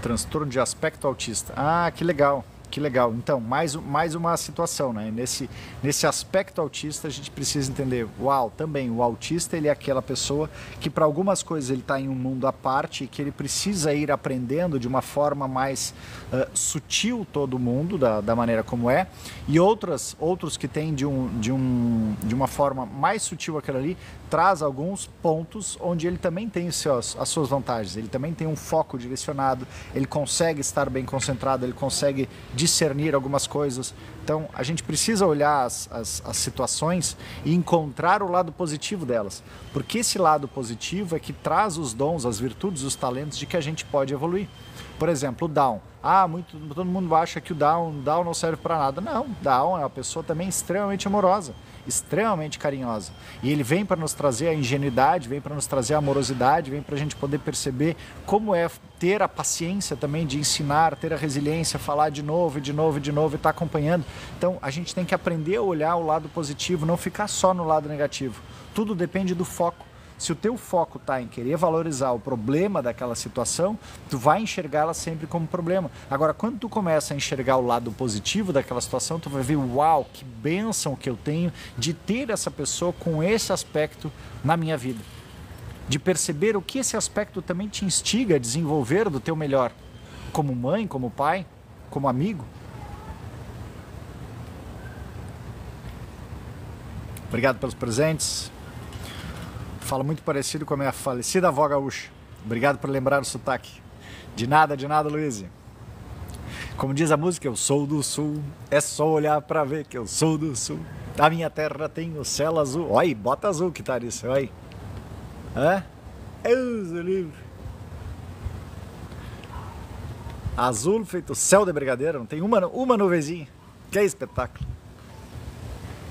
Transtorno de aspecto autista. Ah, que legal. Que legal. Então, mais uma situação, né? Nesse aspecto autista, a gente precisa entender, também o autista, ele é aquela pessoa que para algumas coisas ele está em um mundo à parte e que ele precisa ir aprendendo de uma forma mais sutil todo mundo, da maneira como é, e outros que têm de uma forma mais sutil aquela ali, traz alguns pontos onde ele também tem as suas vantagens, ele também tem um foco direcionado, ele consegue estar bem concentrado, ele consegue discernir algumas coisas. Então a gente precisa olhar as situações e encontrar o lado positivo delas, porque esse lado positivo é que traz os dons, as virtudes, os talentos de que a gente pode evoluir. Por exemplo, o Down. todo mundo acha que o Down não serve para nada. Não, Down é uma pessoa também extremamente amorosa, extremamente carinhosa. E ele vem para nos trazer a ingenuidade, vem para nos trazer a amorosidade, vem para a gente poder perceber como é ter a paciência também de ensinar, ter a resiliência, falar de novo e de novo e de novo e estar acompanhando. Então a gente tem que aprender a olhar o lado positivo, não ficar só no lado negativo. Tudo depende do foco. Se o teu foco está em querer valorizar o problema daquela situação, tu vai enxergá-la sempre como problema. Agora, quando tu começa a enxergar o lado positivo daquela situação, tu vai ver, uau, que bênção que eu tenho de ter essa pessoa com esse aspecto na minha vida. De perceber o que esse aspecto também te instiga a desenvolver do teu melhor. Como mãe, como pai, como amigo. Obrigado pelos presentes. Fala muito parecido com a minha falecida avó gaúcha. Obrigado por lembrar o sotaque. De nada, Luiz. Como diz a música, eu sou do sul. É só olhar pra ver que eu sou do sul. A minha terra tem o céu azul. Olha, bota azul que tá nisso, olha. Hã? Deus do livre. Azul feito céu de brigadeiro. Não tem uma nuvenzinha. Que espetáculo.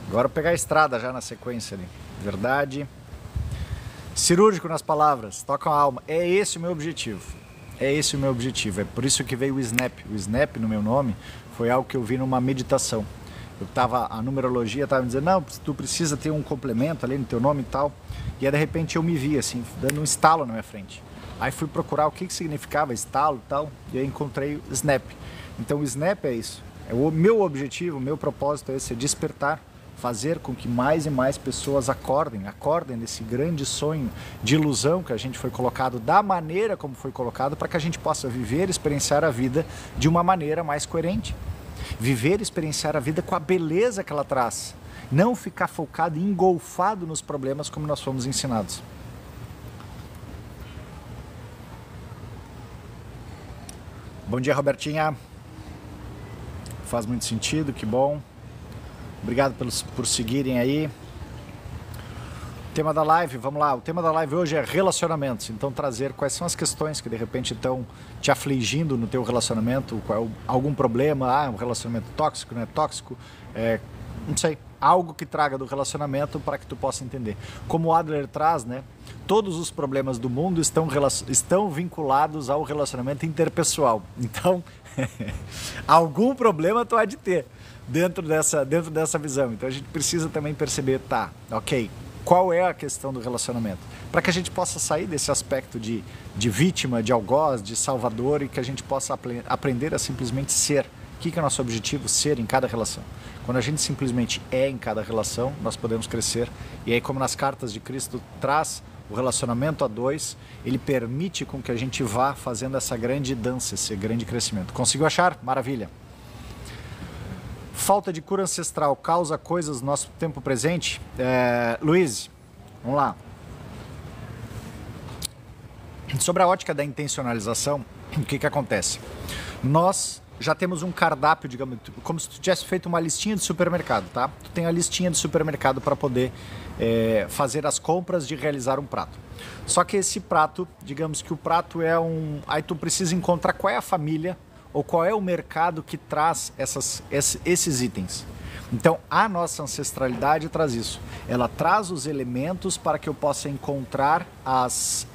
Agora eu vou pegar a estrada já na sequência ali. Verdade. Cirúrgico nas palavras, toca a alma. É esse o meu objetivo. É esse o meu objetivo. É por isso que veio o Snap. O Snap no meu nome foi algo que eu vi numa meditação. A numerologia estava me dizendo, não, tu precisa ter um complemento ali no teu nome e tal. E aí de repente eu me vi assim, dando um estalo na minha frente. Aí fui procurar o que significava estalo e tal. E aí encontrei o Snap. Então o Snap é isso. É o meu objetivo, o meu propósito é esse, é despertar. Fazer com que mais e mais pessoas acordem desse grande sonho de ilusão que a gente foi colocado, da maneira como foi colocado, para que a gente possa viver e experienciar a vida de uma maneira mais coerente. Viver e experienciar a vida com a beleza que ela traz. Não ficar focado e engolfado nos problemas como nós fomos ensinados. Bom dia, Robertinha. Faz muito sentido, que bom. Obrigado por seguirem aí. Tema da live, vamos lá. O tema da live hoje é relacionamentos. Então trazer quais são as questões que de repente estão te afligindo no teu relacionamento, algum problema, um relacionamento tóxico, não é tóxico, não sei, algo que traga do relacionamento para que tu possa entender. Como o Adler traz, né? Todos os problemas do mundo estão vinculados ao relacionamento interpessoal. Então, algum problema tu há de ter dentro dessa visão. Então a gente precisa também perceber, tá, ok, qual é a questão do relacionamento? Para que a gente possa sair desse aspecto de vítima, de algoz, de salvador, e que a gente possa aprender a simplesmente ser. O que é o nosso objetivo? Ser em cada relação. Quando a gente simplesmente é em cada relação, nós podemos crescer. E aí, como nas cartas de Cristo traz o relacionamento a dois, ele permite com que a gente vá fazendo essa grande dança, esse grande crescimento. Conseguiu achar? Maravilha! Falta de cura ancestral causa coisas no nosso tempo presente? Luiz, vamos lá. Sobre a ótica da intencionalização, o que acontece? Nós já temos um cardápio, digamos, como se tu tivesse feito uma listinha de supermercado, tá? Tu tem a listinha de supermercado para poder fazer as compras de realizar um prato. Só que esse prato, digamos que o prato é aí tu precisa encontrar qual é a família ou qual é o mercado que traz esses itens. Então, a nossa ancestralidade traz isso. Ela traz os elementos para que eu possa encontrar as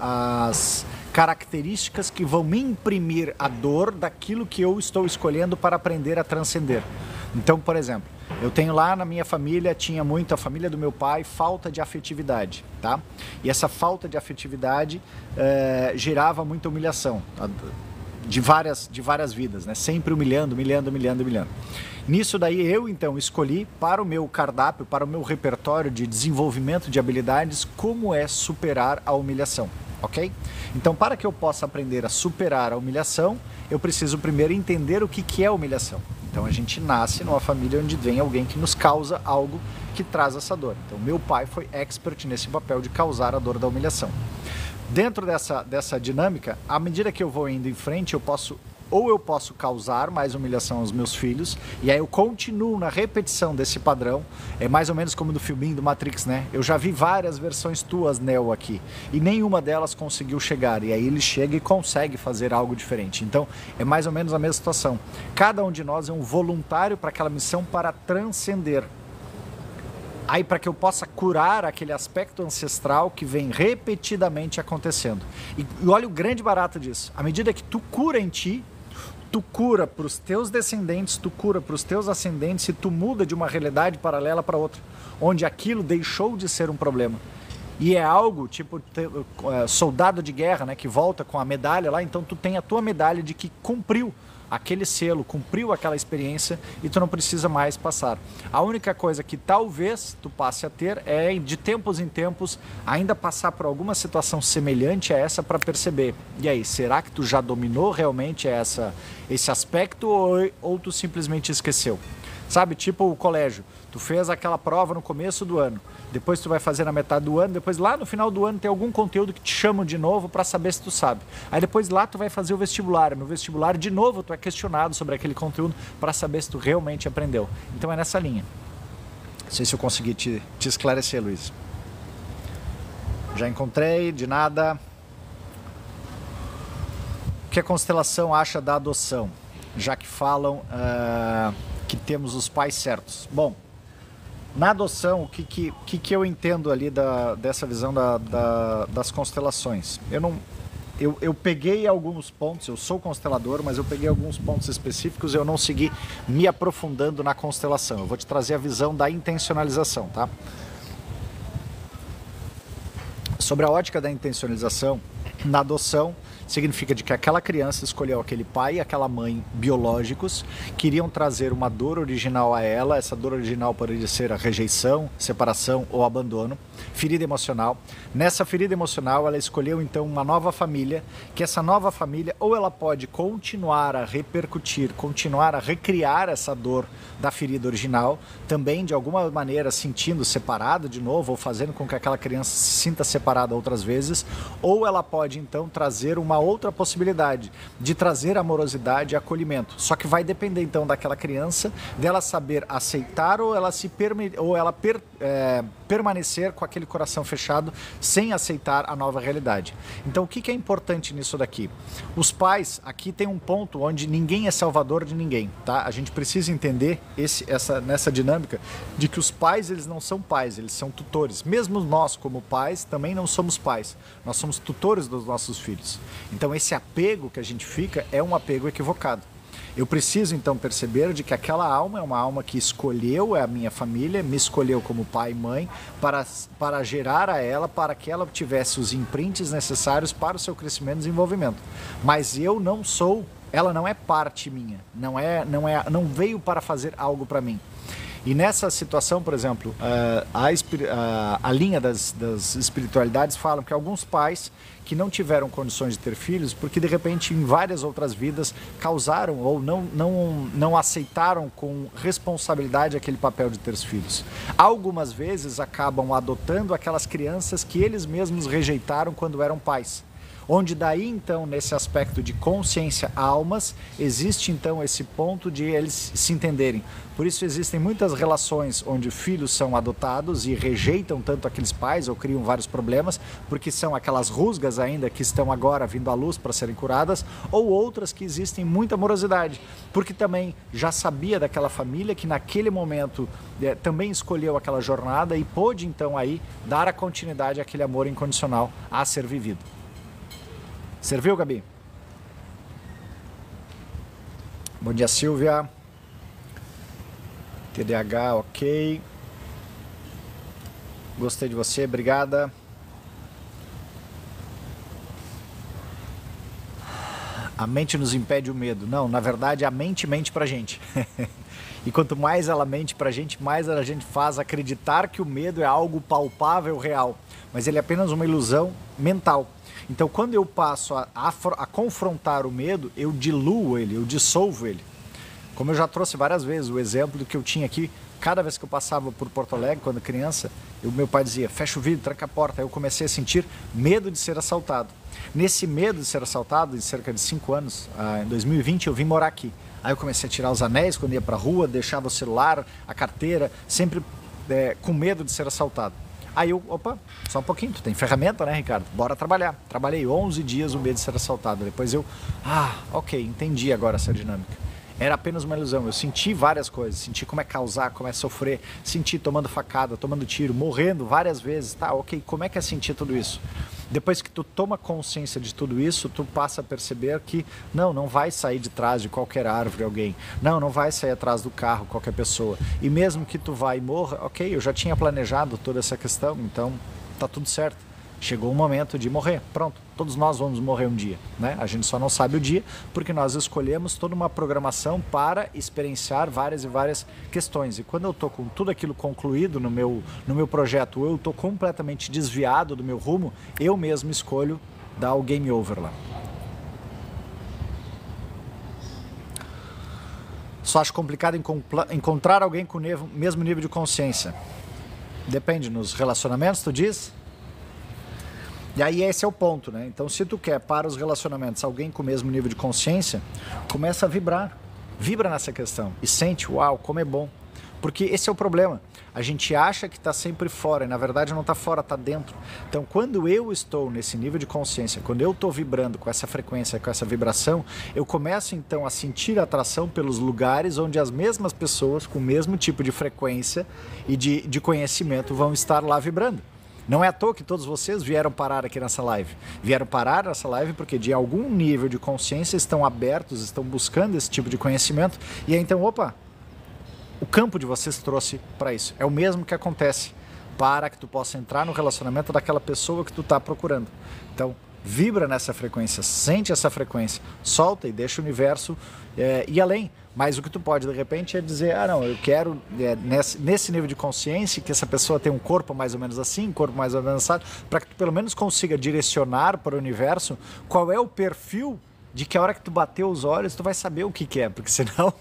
características que vão me imprimir a dor daquilo que eu estou escolhendo para aprender a transcender. Então, por exemplo, eu tenho lá na minha família, tinha muito, a família do meu pai, falta de afetividade, tá? E essa falta de afetividade gerava muita humilhação, de várias vidas, né? Sempre humilhando. Nisso daí eu então escolhi para o meu cardápio, para o meu repertório de desenvolvimento de habilidades, como é superar a humilhação, ok? Então, para que eu possa aprender a superar a humilhação, eu preciso primeiro entender o que é humilhação. Então a gente nasce numa família onde vem alguém que nos causa algo que traz essa dor. Então meu pai foi expert nesse papel de causar a dor da humilhação. Dentro dessa dinâmica, à medida que eu vou indo em frente, eu posso ou eu posso causar mais humilhação aos meus filhos, e aí eu continuo na repetição desse padrão. É mais ou menos como no filminho do Matrix, né? Eu já vi várias versões tuas, Neo, aqui, e nenhuma delas conseguiu chegar, e aí ele chega e consegue fazer algo diferente. Então, é mais ou menos a mesma situação. Cada um de nós é um voluntário para aquela missão para transcender. Aí, para que eu possa curar aquele aspecto ancestral que vem repetidamente acontecendo. E olha o grande barato disso. À medida que tu cura em ti, tu cura para os teus descendentes, tu cura para os teus ascendentes, e tu muda de uma realidade paralela para outra, onde aquilo deixou de ser um problema. E é algo tipo soldado de guerra, né, que volta com a medalha lá, então tu tem a tua medalha de que cumpriu aquele selo, cumpriu aquela experiência, e tu não precisa mais passar. A única coisa que talvez tu passe a ter é, de tempos em tempos, ainda passar por alguma situação semelhante a essa para perceber. E aí, será que tu já dominou realmente esse aspecto, ou tu simplesmente esqueceu? Sabe, tipo o colégio, tu fez aquela prova no começo do ano, depois tu vai fazer na metade do ano, depois lá no final do ano tem algum conteúdo que te chamam de novo para saber se tu sabe. Aí depois lá tu vai fazer o vestibular, no vestibular de novo tu é questionado sobre aquele conteúdo para saber se tu realmente aprendeu. Então é nessa linha. Não sei se eu consegui te esclarecer, Luiz. Já encontrei, de nada. O que a constelação acha da adoção? Já que falam que temos os pais certos. Bom, na adoção, o que eu entendo ali dessa visão das constelações? Eu peguei alguns pontos, eu sou constelador, mas eu peguei alguns pontos específicos e eu não segui me aprofundando na constelação. Eu vou te trazer a visão da intencionalização, tá? Sobre a ótica da intencionalização, na adoção, significa de que aquela criança escolheu aquele pai e aquela mãe biológicos, queriam trazer uma dor original a ela. Essa dor original poderia ser a rejeição, separação ou abandono, ferida emocional. Nessa ferida emocional, ela escolheu então uma nova família, que essa nova família, ou ela pode continuar a repercutir, continuar a recriar essa dor da ferida original, também de alguma maneira sentindo separada de novo, ou fazendo com que aquela criança se sinta separada outras vezes, ou ela pode então trazer uma outra possibilidade de trazer amorosidade e acolhimento. Só que vai depender então daquela criança, dela saber aceitar ou ela permanecer com aquele coração fechado sem aceitar a nova realidade. Então o que é importante nisso daqui? Os pais, aqui tem um ponto onde ninguém é salvador de ninguém, tá? A gente precisa entender nessa dinâmica de que os pais, eles não são pais, eles são tutores. Mesmo nós como pais também não somos pais, nós somos tutores dos nossos filhos. Então esse apego que a gente fica é um apego equivocado. Eu preciso então perceber de que aquela alma é uma alma que escolheu a minha família, me escolheu como pai e mãe para gerar a ela, para que ela tivesse os imprints necessários para o seu crescimento e desenvolvimento. Mas eu não sou, ela não é parte minha, não veio para fazer algo para mim. E nessa situação, por exemplo, a linha das espiritualidades falam que alguns pais que não tiveram condições de ter filhos, porque de repente em várias outras vidas causaram ou não aceitaram com responsabilidade aquele papel de ter filhos. Algumas vezes acabam adotando aquelas crianças que eles mesmos rejeitaram quando eram pais. Onde daí então, nesse aspecto de consciência almas, existe então esse ponto de eles se entenderem. Por isso existem muitas relações onde filhos são adotados e rejeitam tanto aqueles pais ou criam vários problemas, porque são aquelas rusgas ainda que estão agora vindo à luz para serem curadas, ou outras que existem muita amorosidade, porque também já sabia daquela família que naquele momento também escolheu aquela jornada e pôde então aí dar a continuidade àquele amor incondicional a ser vivido. Serviu, Gabi? Bom dia, Silvia. TDAH, ok. Gostei de você, obrigada. A mente nos impede o medo. Não, na verdade a mente mente pra gente. E quanto mais ela mente pra gente, mais a gente faz acreditar que o medo é algo palpável, real. Mas ele é apenas uma ilusão mental. Então, quando eu passo a confrontar o medo, eu diluo ele, eu dissolvo ele. Como eu já trouxe várias vezes o exemplo do que eu tinha aqui, Cada vez que eu passava por Porto Alegre, quando criança, meu pai dizia, fecha o vidro, tranca a porta. Aí eu comecei a sentir medo de ser assaltado. Nesse medo de ser assaltado, em cerca de 5 anos, em 2020, eu vim morar aqui. Aí eu comecei a tirar os anéis quando ia para a rua, deixava o celular, a carteira, sempre com medo de ser assaltado. Aí eu, opa, só um pouquinho, tu tem ferramenta, né, Ricardo? Bora trabalhar. Trabalhei 11 dias o medo de ser assaltado. Depois eu, ok, entendi agora essa dinâmica. Era apenas uma ilusão. Eu senti várias coisas. Senti como é causar, como é sofrer. Senti tomando facada, tomando tiro, morrendo várias vezes. Tá, ok, como é que é sentir tudo isso? Depois que tu toma consciência de tudo isso, tu passa a perceber que não vai sair de trás de qualquer árvore alguém. Não vai sair atrás do carro qualquer pessoa. E mesmo que tu vá e morra, ok, eu já tinha planejado toda essa questão, então tá tudo certo. Chegou o momento de morrer, pronto, todos nós vamos morrer um dia, né? A gente só não sabe o dia porque nós escolhemos toda uma programação para experienciar várias e várias questões. E quando eu estou com tudo aquilo concluído no meu projeto, ou eu estou completamente desviado do meu rumo, eu mesmo escolho dar o game over lá. Só acho complicado encontrar alguém com o mesmo nível de consciência. Depende, nos relacionamentos, tu diz? E aí esse é o ponto, né? Então se tu quer para os relacionamentos alguém com o mesmo nível de consciência, começa a vibrar. Vibra nessa questão e sente, uau, como é bom. Porque esse é o problema. A gente acha que está sempre fora e na verdade não está fora, está dentro. Então quando eu estou nesse nível de consciência, quando eu estou vibrando com essa frequência, com essa vibração, eu começo então a sentir atração pelos lugares onde as mesmas pessoas com o mesmo tipo de frequência e de conhecimento vão estar lá vibrando. Não é à toa que todos vocês vieram parar aqui nessa live. Vieram parar nessa live porque de algum nível de consciência estão abertos, estão buscando esse tipo de conhecimento. E aí então, opa, o campo de vocês trouxe para isso. É o mesmo que acontece para que tu possa entrar no relacionamento daquela pessoa que tu está procurando. Então, vibra nessa frequência, sente essa frequência, solta e deixa o universo ir além. Mas o que tu pode, de repente, é dizer, não, eu quero, nesse nível de consciência, que essa pessoa tenha um corpo mais ou menos assim, um corpo mais avançado, para que tu pelo menos consiga direcionar para o universo qual é o perfil de que a hora que tu bater os olhos, tu vai saber o que é, porque senão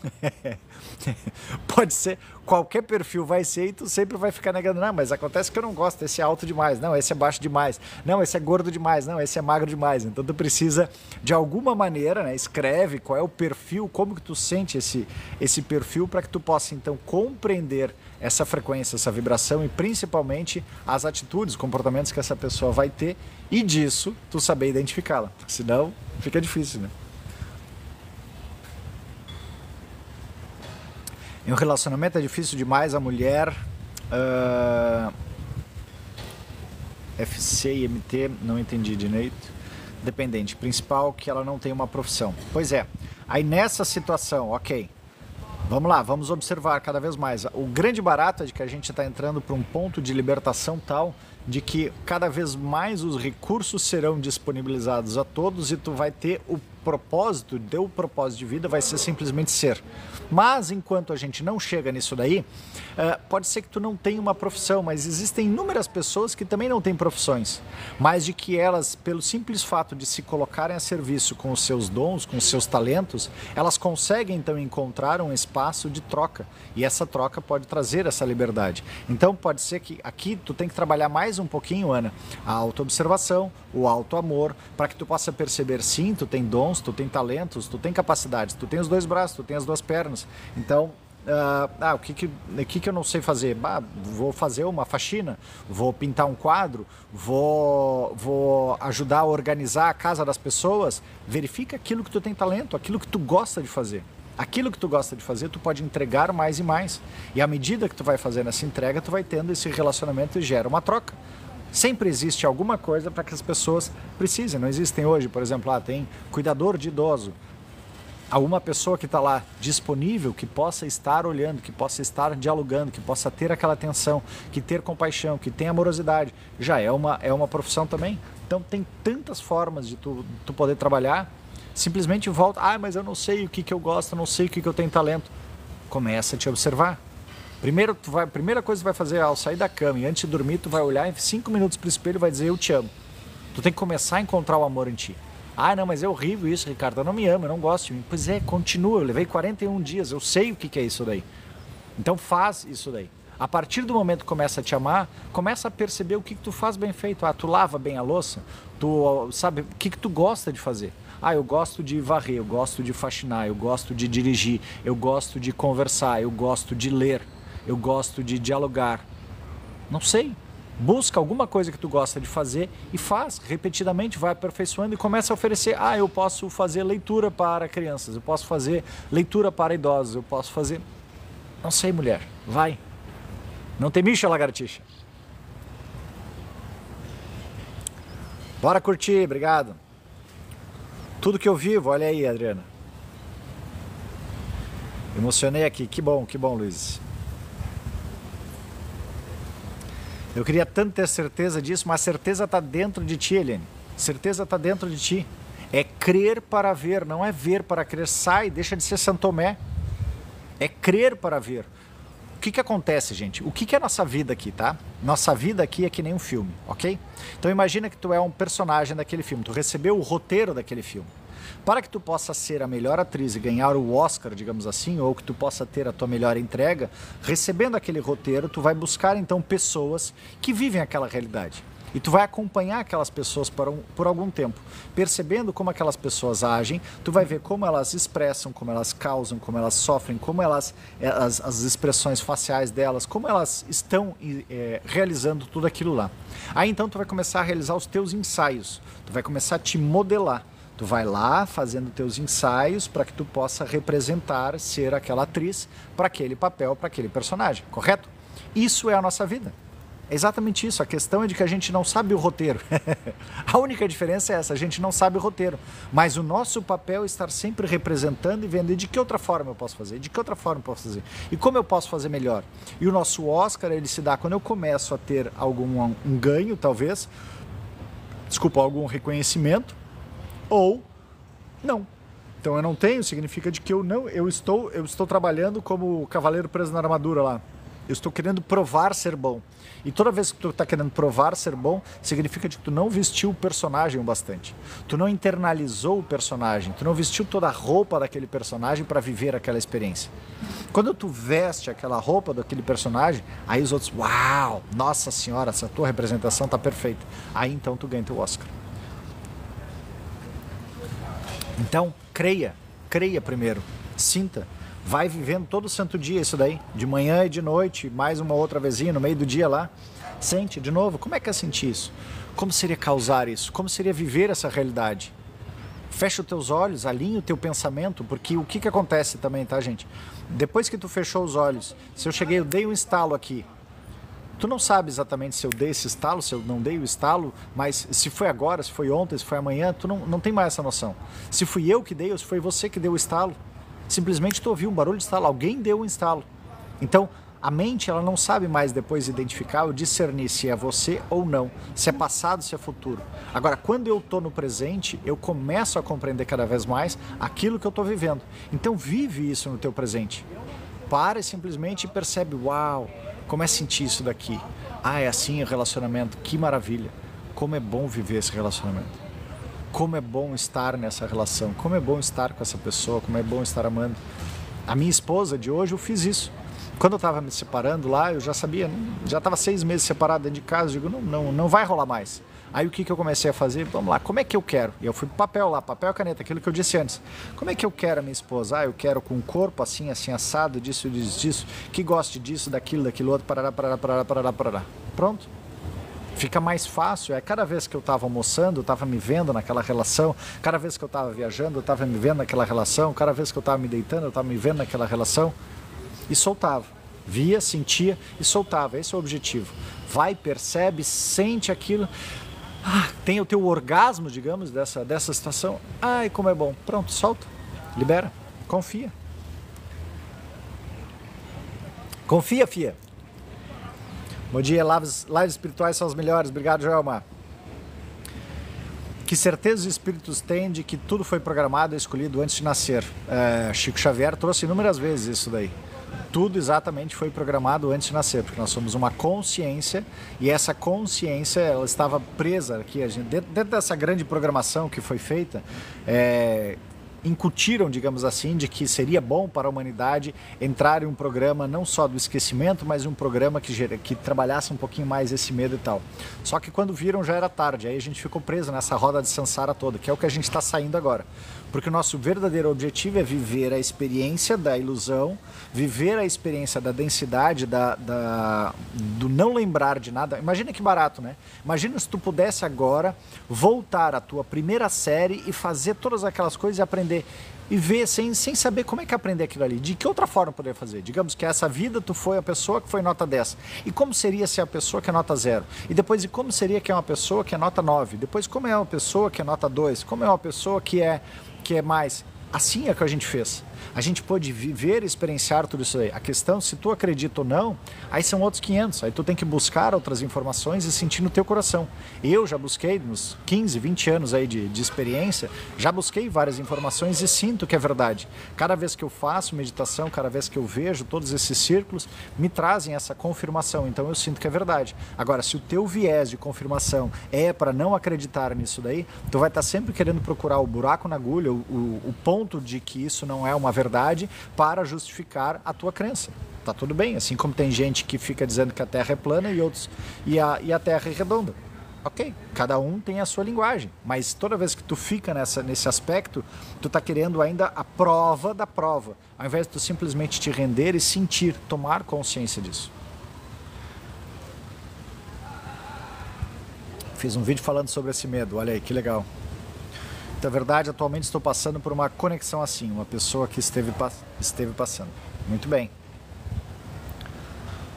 pode ser, qualquer perfil vai ser e tu sempre vai ficar negando, não, mas acontece que eu não gosto, esse é alto demais, não, esse é baixo demais, não, esse é gordo demais, não, esse é magro demais. Então tu precisa, de alguma maneira, né, escreve qual é o perfil, como que tu sente esse perfil para que tu possa então compreender essa frequência, essa vibração e principalmente as atitudes, comportamentos que essa pessoa vai ter e disso tu saber identificá-la, senão fica difícil, né? Em um relacionamento é difícil demais a mulher FC e MT, não entendi direito. Dependente, principal que ela não tem uma profissão. Pois é, aí nessa situação, ok, vamos lá, vamos observar cada vez mais. O grande barato é de que a gente está entrando para um ponto de libertação tal de que cada vez mais os recursos serão disponibilizados a todos e tu vai ter o propósito, teu propósito de vida vai ser simplesmente ser. Mas enquanto a gente não chega nisso daí, pode ser que tu não tenha uma profissão, mas existem inúmeras pessoas que também não têm profissões, mas de que elas, pelo simples fato de se colocarem a serviço com os seus dons, com os seus talentos, elas conseguem então encontrar um espaço de troca e essa troca pode trazer essa liberdade. Então pode ser que aqui tu tem que trabalhar mais um pouquinho, Ana, a autoobservação, o autoamor, para que tu possa perceber, sim, tu tem dons, tu tem talentos, tu tem capacidades, tu tem os 2 braços, tu tem as 2 pernas. Então, o que eu não sei fazer? Vou fazer uma faxina, vou pintar um quadro, vou ajudar a organizar a casa das pessoas. Verifica aquilo que tu tem talento, aquilo que tu gosta de fazer. Aquilo que tu gosta de fazer, tu pode entregar mais e mais. E à medida que tu vai fazendo essa entrega, tu vai tendo esse relacionamento e gera uma troca. Sempre existe alguma coisa para que as pessoas precisem. Não existem hoje, por exemplo, tem cuidador de idoso. Alguma pessoa que está lá disponível, que possa estar olhando, que possa estar dialogando, que possa ter aquela atenção, que ter compaixão, que tenha amorosidade, já é uma profissão também. Então tem tantas formas de tu poder trabalhar. Simplesmente volta, mas eu não sei o que eu gosto, não sei o que eu tenho talento. Começa a te observar. Primeira coisa que tu vai fazer ao sair da cama e antes de dormir, tu vai olhar em 5 minutos para o espelho e vai dizer, eu te amo. Tu tem que começar a encontrar o amor em ti. Não, mas é horrível isso, Ricardo, eu não me amo, eu não gosto de mim. Pois é, continua, eu levei 41 dias, eu sei o que é isso daí. Então faz isso daí. A partir do momento que começa a te amar, começa a perceber o que tu faz bem feito. Tu lava bem a louça, tu sabe o que tu gosta de fazer. Eu gosto de varrer, eu gosto de faxinar, eu gosto de dirigir, eu gosto de conversar, eu gosto de ler, eu gosto de dialogar. Não sei. Busca alguma coisa que tu gosta de fazer e faz repetidamente, vai aperfeiçoando e começa a oferecer. Eu posso fazer leitura para crianças, eu posso fazer leitura para idosos, eu posso fazer... Não sei, mulher, vai. Não tem bicho, lagartixa. Bora curtir, obrigado. Tudo que eu vivo, olha aí, Adriana. Emocionei aqui, que bom, Luiz. Eu queria tanto ter certeza disso, mas a certeza está dentro de ti, Helene. Certeza está dentro de ti. É crer para ver, não é ver para crer. Sai, deixa de ser São Tomé. É crer para ver. O que acontece, gente? O que é a nossa vida aqui, tá? Nossa vida aqui é que nem um filme, ok? Então imagina que tu é um personagem daquele filme, tu recebeu o roteiro daquele filme. Para que tu possa ser a melhor atriz e ganhar o Oscar, digamos assim, ou que tu possa ter a tua melhor entrega, recebendo aquele roteiro, tu vai buscar então pessoas que vivem aquela realidade. E tu vai acompanhar aquelas pessoas por algum tempo, percebendo como aquelas pessoas agem, tu vai ver como elas expressam, como elas causam, como elas sofrem, como elas, as expressões faciais delas, como elas estão realizando tudo aquilo lá. Aí então tu vai começar a realizar os teus ensaios, tu vai começar a te modelar. Tu vai lá fazendo teus ensaios para que tu possa representar, ser aquela atriz para aquele papel, para aquele personagem, correto? Isso é a nossa vida. É exatamente isso. A questão é de que a gente não sabe o roteiro. A única diferença é essa, a gente não sabe o roteiro. Mas o nosso papel é estar sempre representando e vendo e de que outra forma eu posso fazer, de que outra forma eu posso fazer, e como eu posso fazer melhor. E o nosso Oscar, ele se dá quando eu começo a ter algum ganho, talvez, algum reconhecimento, ou não. Então eu não tenho, significa de que eu estou trabalhando como o cavaleiro preso na armadura lá. Eu estou querendo provar ser bom. E toda vez que tu está querendo provar ser bom, significa que tu não vestiu o personagem o bastante. Tu não internalizou o personagem, tu não vestiu toda a roupa daquele personagem para viver aquela experiência. Quando tu veste aquela roupa daquele personagem, aí os outros, uau, nossa senhora, essa tua representação está perfeita. Aí então tu ganha teu Oscar. Então, creia primeiro, sinta. Vai vivendo todo santo dia isso daí, de manhã e de noite, mais uma outra vezinha no meio do dia lá. Sente de novo, como é que é sentir isso? Como seria causar isso? Como seria viver essa realidade? Fecha os teus olhos, alinha o teu pensamento, porque o que acontece também, tá, gente? Depois que tu fechou os olhos, se eu dei um estalo aqui, tu não sabe exatamente se eu dei esse estalo, se eu não dei o estalo, mas se foi agora, se foi ontem, se foi amanhã, tu não tem mais essa noção. Se fui eu que dei ou se foi você que deu o estalo, simplesmente tu ouviu um barulho de estalo, alguém deu um estalo. Então, a mente ela não sabe mais depois identificar ou discernir se é você ou não, se é passado, se é futuro. Agora, quando eu estou no presente, eu começo a compreender cada vez mais aquilo que eu estou vivendo. Então, vive isso no teu presente. Para e simplesmente percebe, uau, como é sentir isso daqui? É assim o relacionamento, que maravilha. Como é bom viver esse relacionamento. Como é bom estar nessa relação, como é bom estar com essa pessoa, como é bom estar amando. A minha esposa de hoje, eu fiz isso. Quando eu estava me separando lá, eu já sabia, já estava 6 meses separado dentro de casa, eu digo, não vai rolar mais. Aí o que eu comecei a fazer? Vamos lá, como é que eu quero? E eu fui pro papel lá, papel e caneta, aquilo que eu disse antes. Como é que eu quero a minha esposa? Eu quero com o corpo assim, assado, disso, que goste disso, daquilo outro, parará. Pronto. Fica mais fácil, cada vez que eu estava almoçando, eu estava me vendo naquela relação, cada vez que eu estava viajando, eu estava me vendo naquela relação, cada vez que eu estava me deitando, eu estava me vendo naquela relação, e soltava. Via, sentia e soltava, esse é o objetivo. Vai, percebe, sente aquilo, tem o teu orgasmo, digamos, dessa situação, ai como é bom, pronto, solta, libera, confia. Confia, fia. Bom dia, lives espirituais são as melhores. Obrigado, Joelma. Que certeza os espíritos têm de que tudo foi programado e escolhido antes de nascer? Chico Xavier trouxe inúmeras vezes isso daí. Tudo exatamente foi programado antes de nascer, porque nós somos uma consciência e essa consciência ela estava presa aqui. Dentro dessa grande programação que foi feita, incutiram, digamos assim, de que seria bom para a humanidade entrar em um programa não só do esquecimento, mas um programa que trabalhasse um pouquinho mais esse medo e tal. Só que quando viram já era tarde, aí a gente ficou preso nessa roda de samsara toda, que é o que a gente está saindo agora. Porque o nosso verdadeiro objetivo é viver a experiência da ilusão, viver a experiência da densidade, do não lembrar de nada. Imagina que barato, né? Imagina se tu pudesse agora voltar à tua primeira série e fazer todas aquelas coisas e aprender. E ver sem saber como é que aprender aquilo ali. De que outra forma poderia fazer? Digamos que essa vida tu foi a pessoa que foi nota 10. E como seria se a pessoa que é nota 0? E depois, e como seria que é uma pessoa que é nota 9? Depois, como é uma pessoa que é nota 2? Como é uma pessoa que é mais? Assim é que a gente fez. A gente pôde viver e experienciar tudo isso aí. A questão, se tu acredita ou não, aí são outros 500. Aí tu tem que buscar outras informações e sentir no teu coração. Eu já busquei, nos 15, 20 anos aí de experiência, já busquei várias informações e sinto que é verdade. Cada vez que eu faço meditação, cada vez que eu vejo todos esses círculos, me trazem essa confirmação. Então eu sinto que é verdade. Agora, se o teu viés de confirmação é para não acreditar nisso daí, tu vai estar sempre querendo procurar o buraco na agulha, o ponto de que isso não é uma verdade para justificar a tua crença. Tá tudo bem, assim como tem gente que fica dizendo que a Terra é plana e outros e a Terra é redonda. Ok, cada um tem a sua linguagem, mas toda vez que tu fica nesse aspecto, tu tá querendo ainda a prova da prova, ao invés de tu simplesmente te render e sentir, tomar consciência disso. Fiz um vídeo falando sobre esse medo, olha aí, que legal. Na verdade, atualmente estou passando por uma conexão assim, uma pessoa que esteve passando. Muito bem.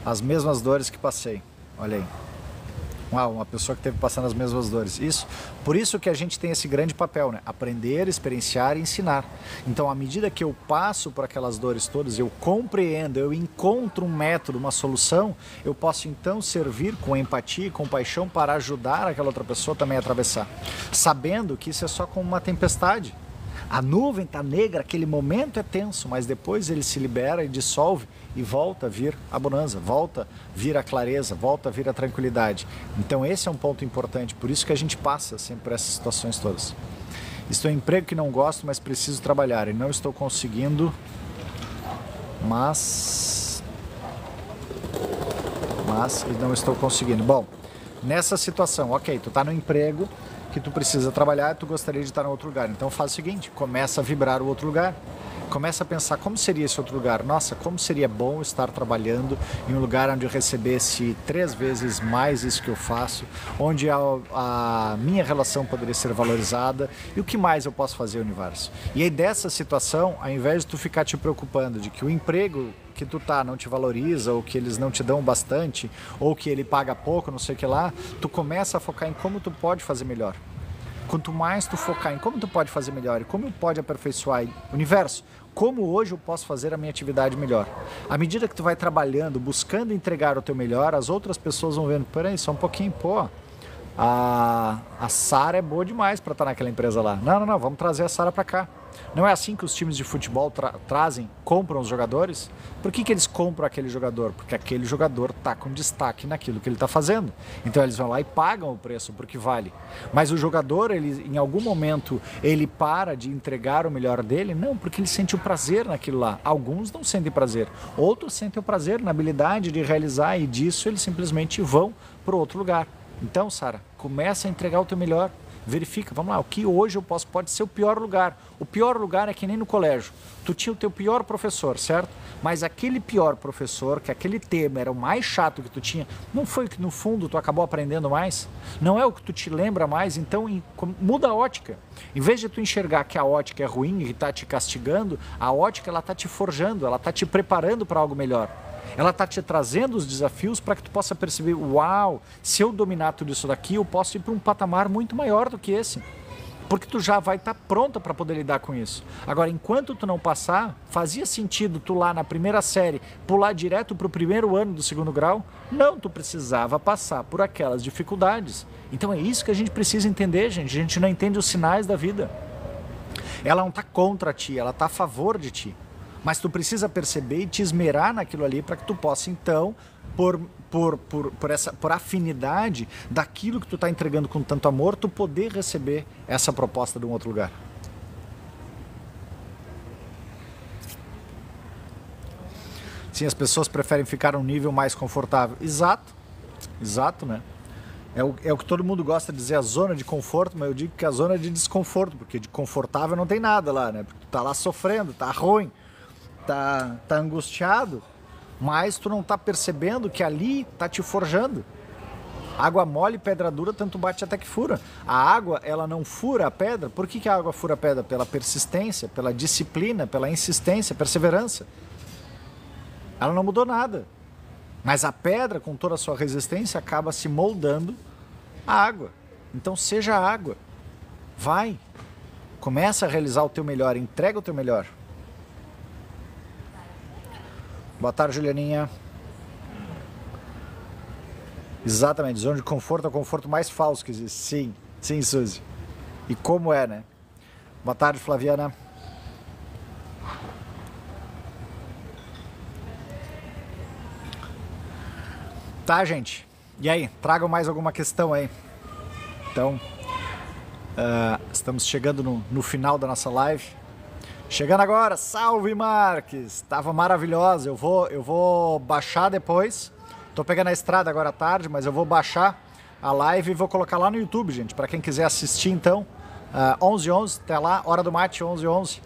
As mesmas dores que passei, olha aí. Uau, uma pessoa que esteve passando as mesmas dores. Por isso que a gente tem esse grande papel, né? Aprender, experienciar e ensinar. Então, à medida que eu passo por aquelas dores todas, eu compreendo, eu encontro um método, uma solução, eu posso então servir com empatia e compaixão para ajudar aquela outra pessoa também a atravessar. Sabendo que isso é só como uma tempestade. A nuvem está negra, aquele momento é tenso, mas depois ele se libera e dissolve e volta a vir a bonança, volta a vir a clareza, volta a vir a tranquilidade. Então esse é um ponto importante, por isso que a gente passa sempre por essas situações todas. Estou em um emprego que não gosto, mas preciso trabalhar e não estou conseguindo, mas não estou conseguindo. Bom, nessa situação, ok, tu está no emprego que tu precisa trabalhar e tu gostaria de estar em outro lugar. Então faz o seguinte, começa a vibrar o outro lugar. Começa a pensar como seria esse outro lugar. Nossa, como seria bom estar trabalhando em um lugar onde eu recebesse 3 vezes mais isso que eu faço, onde a minha relação poderia ser valorizada e o que mais eu posso fazer, universo. E aí dessa situação, ao invés de tu ficar te preocupando de que o emprego que tu tá não te valoriza, ou que eles não te dão bastante, ou que ele paga pouco, não sei o que lá, tu começa a focar em como tu pode fazer melhor. Quanto mais tu focar em como tu pode fazer melhor e como pode aperfeiçoar o universo, como hoje eu posso fazer a minha atividade melhor. À medida que tu vai trabalhando, buscando entregar o teu melhor, as outras pessoas vão vendo, peraí, só um pouquinho, pô, a Sara é boa demais para estar naquela empresa lá. Não, vamos trazer a Sara para cá. Não é assim que os times de futebol compram os jogadores? Por que eles compram aquele jogador? Porque aquele jogador está com destaque naquilo que ele está fazendo. Então eles vão lá e pagam o preço porque vale. Mas o jogador, ele, em algum momento, ele para de entregar o melhor dele? Não, porque ele sente o prazer naquilo lá. Alguns não sentem prazer. Outros sentem o prazer na habilidade de realizar e disso eles simplesmente vão para outro lugar. Então, Sara, começa a entregar o teu melhor. Verifica, vamos lá, o que hoje eu posso, pode ser o pior lugar. O pior lugar é que nem no colégio. Tu tinha o teu pior professor, certo? Mas aquele pior professor, que aquele tema era o mais chato que tu tinha, não foi que no fundo tu acabou aprendendo mais? Não é o que tu te lembra mais? Então muda a ótica. Em vez de tu enxergar que a ótica é ruim e está te castigando, a ótica ela está te forjando, ela está te preparando para algo melhor. Ela está te trazendo os desafios para que tu possa perceber, uau, se eu dominar tudo isso daqui, eu posso ir para um patamar muito maior do que esse. Porque tu já vai estar pronta para poder lidar com isso. Agora, enquanto tu não passar, fazia sentido tu lá na primeira série pular direto para o primeiro ano do 2º grau? Não, tu precisava passar por aquelas dificuldades. Então é isso que a gente precisa entender, gente. A gente não entende os sinais da vida. Ela não está contra ti, ela está a favor de ti. Mas tu precisa perceber e te esmerar naquilo ali para que tu possa, então, por afinidade daquilo que tu está entregando com tanto amor, tu poder receber essa proposta de um outro lugar. Sim, as pessoas preferem ficar num nível mais confortável. Exato, exato, né? É o que todo mundo gosta de dizer, a zona de conforto, mas eu digo que é a zona de desconforto, porque de confortável não tem nada lá, né? Porque tu tá lá sofrendo, tá ruim, tá angustiado, mas tu não tá percebendo que ali tá te forjando. Água mole, pedra dura, tanto bate até que fura. A água, ela não fura a pedra. Por que a água fura a pedra? Pela persistência, pela disciplina, pela insistência, perseverança. Ela não mudou nada. Mas a pedra, com toda a sua resistência, acaba se moldando a água. Então seja água. Vai. Começa a realizar o teu melhor. Entrega o teu melhor. Boa tarde, Julianinha. Exatamente. Zona de conforto é o conforto mais falso que existe. Sim. Sim, Suzy. E como é, né? Boa tarde, Flaviana. Tá, gente? E aí? Tragam mais alguma questão aí. Então, estamos chegando no final da nossa live. Chegando agora, salve Marques! Tava maravilhosa. Eu vou baixar depois. Tô pegando a estrada agora à tarde, mas eu vou baixar a live e vou colocar lá no YouTube, gente. Para quem quiser assistir, então, 11h11, até lá, hora do mate, 11h11.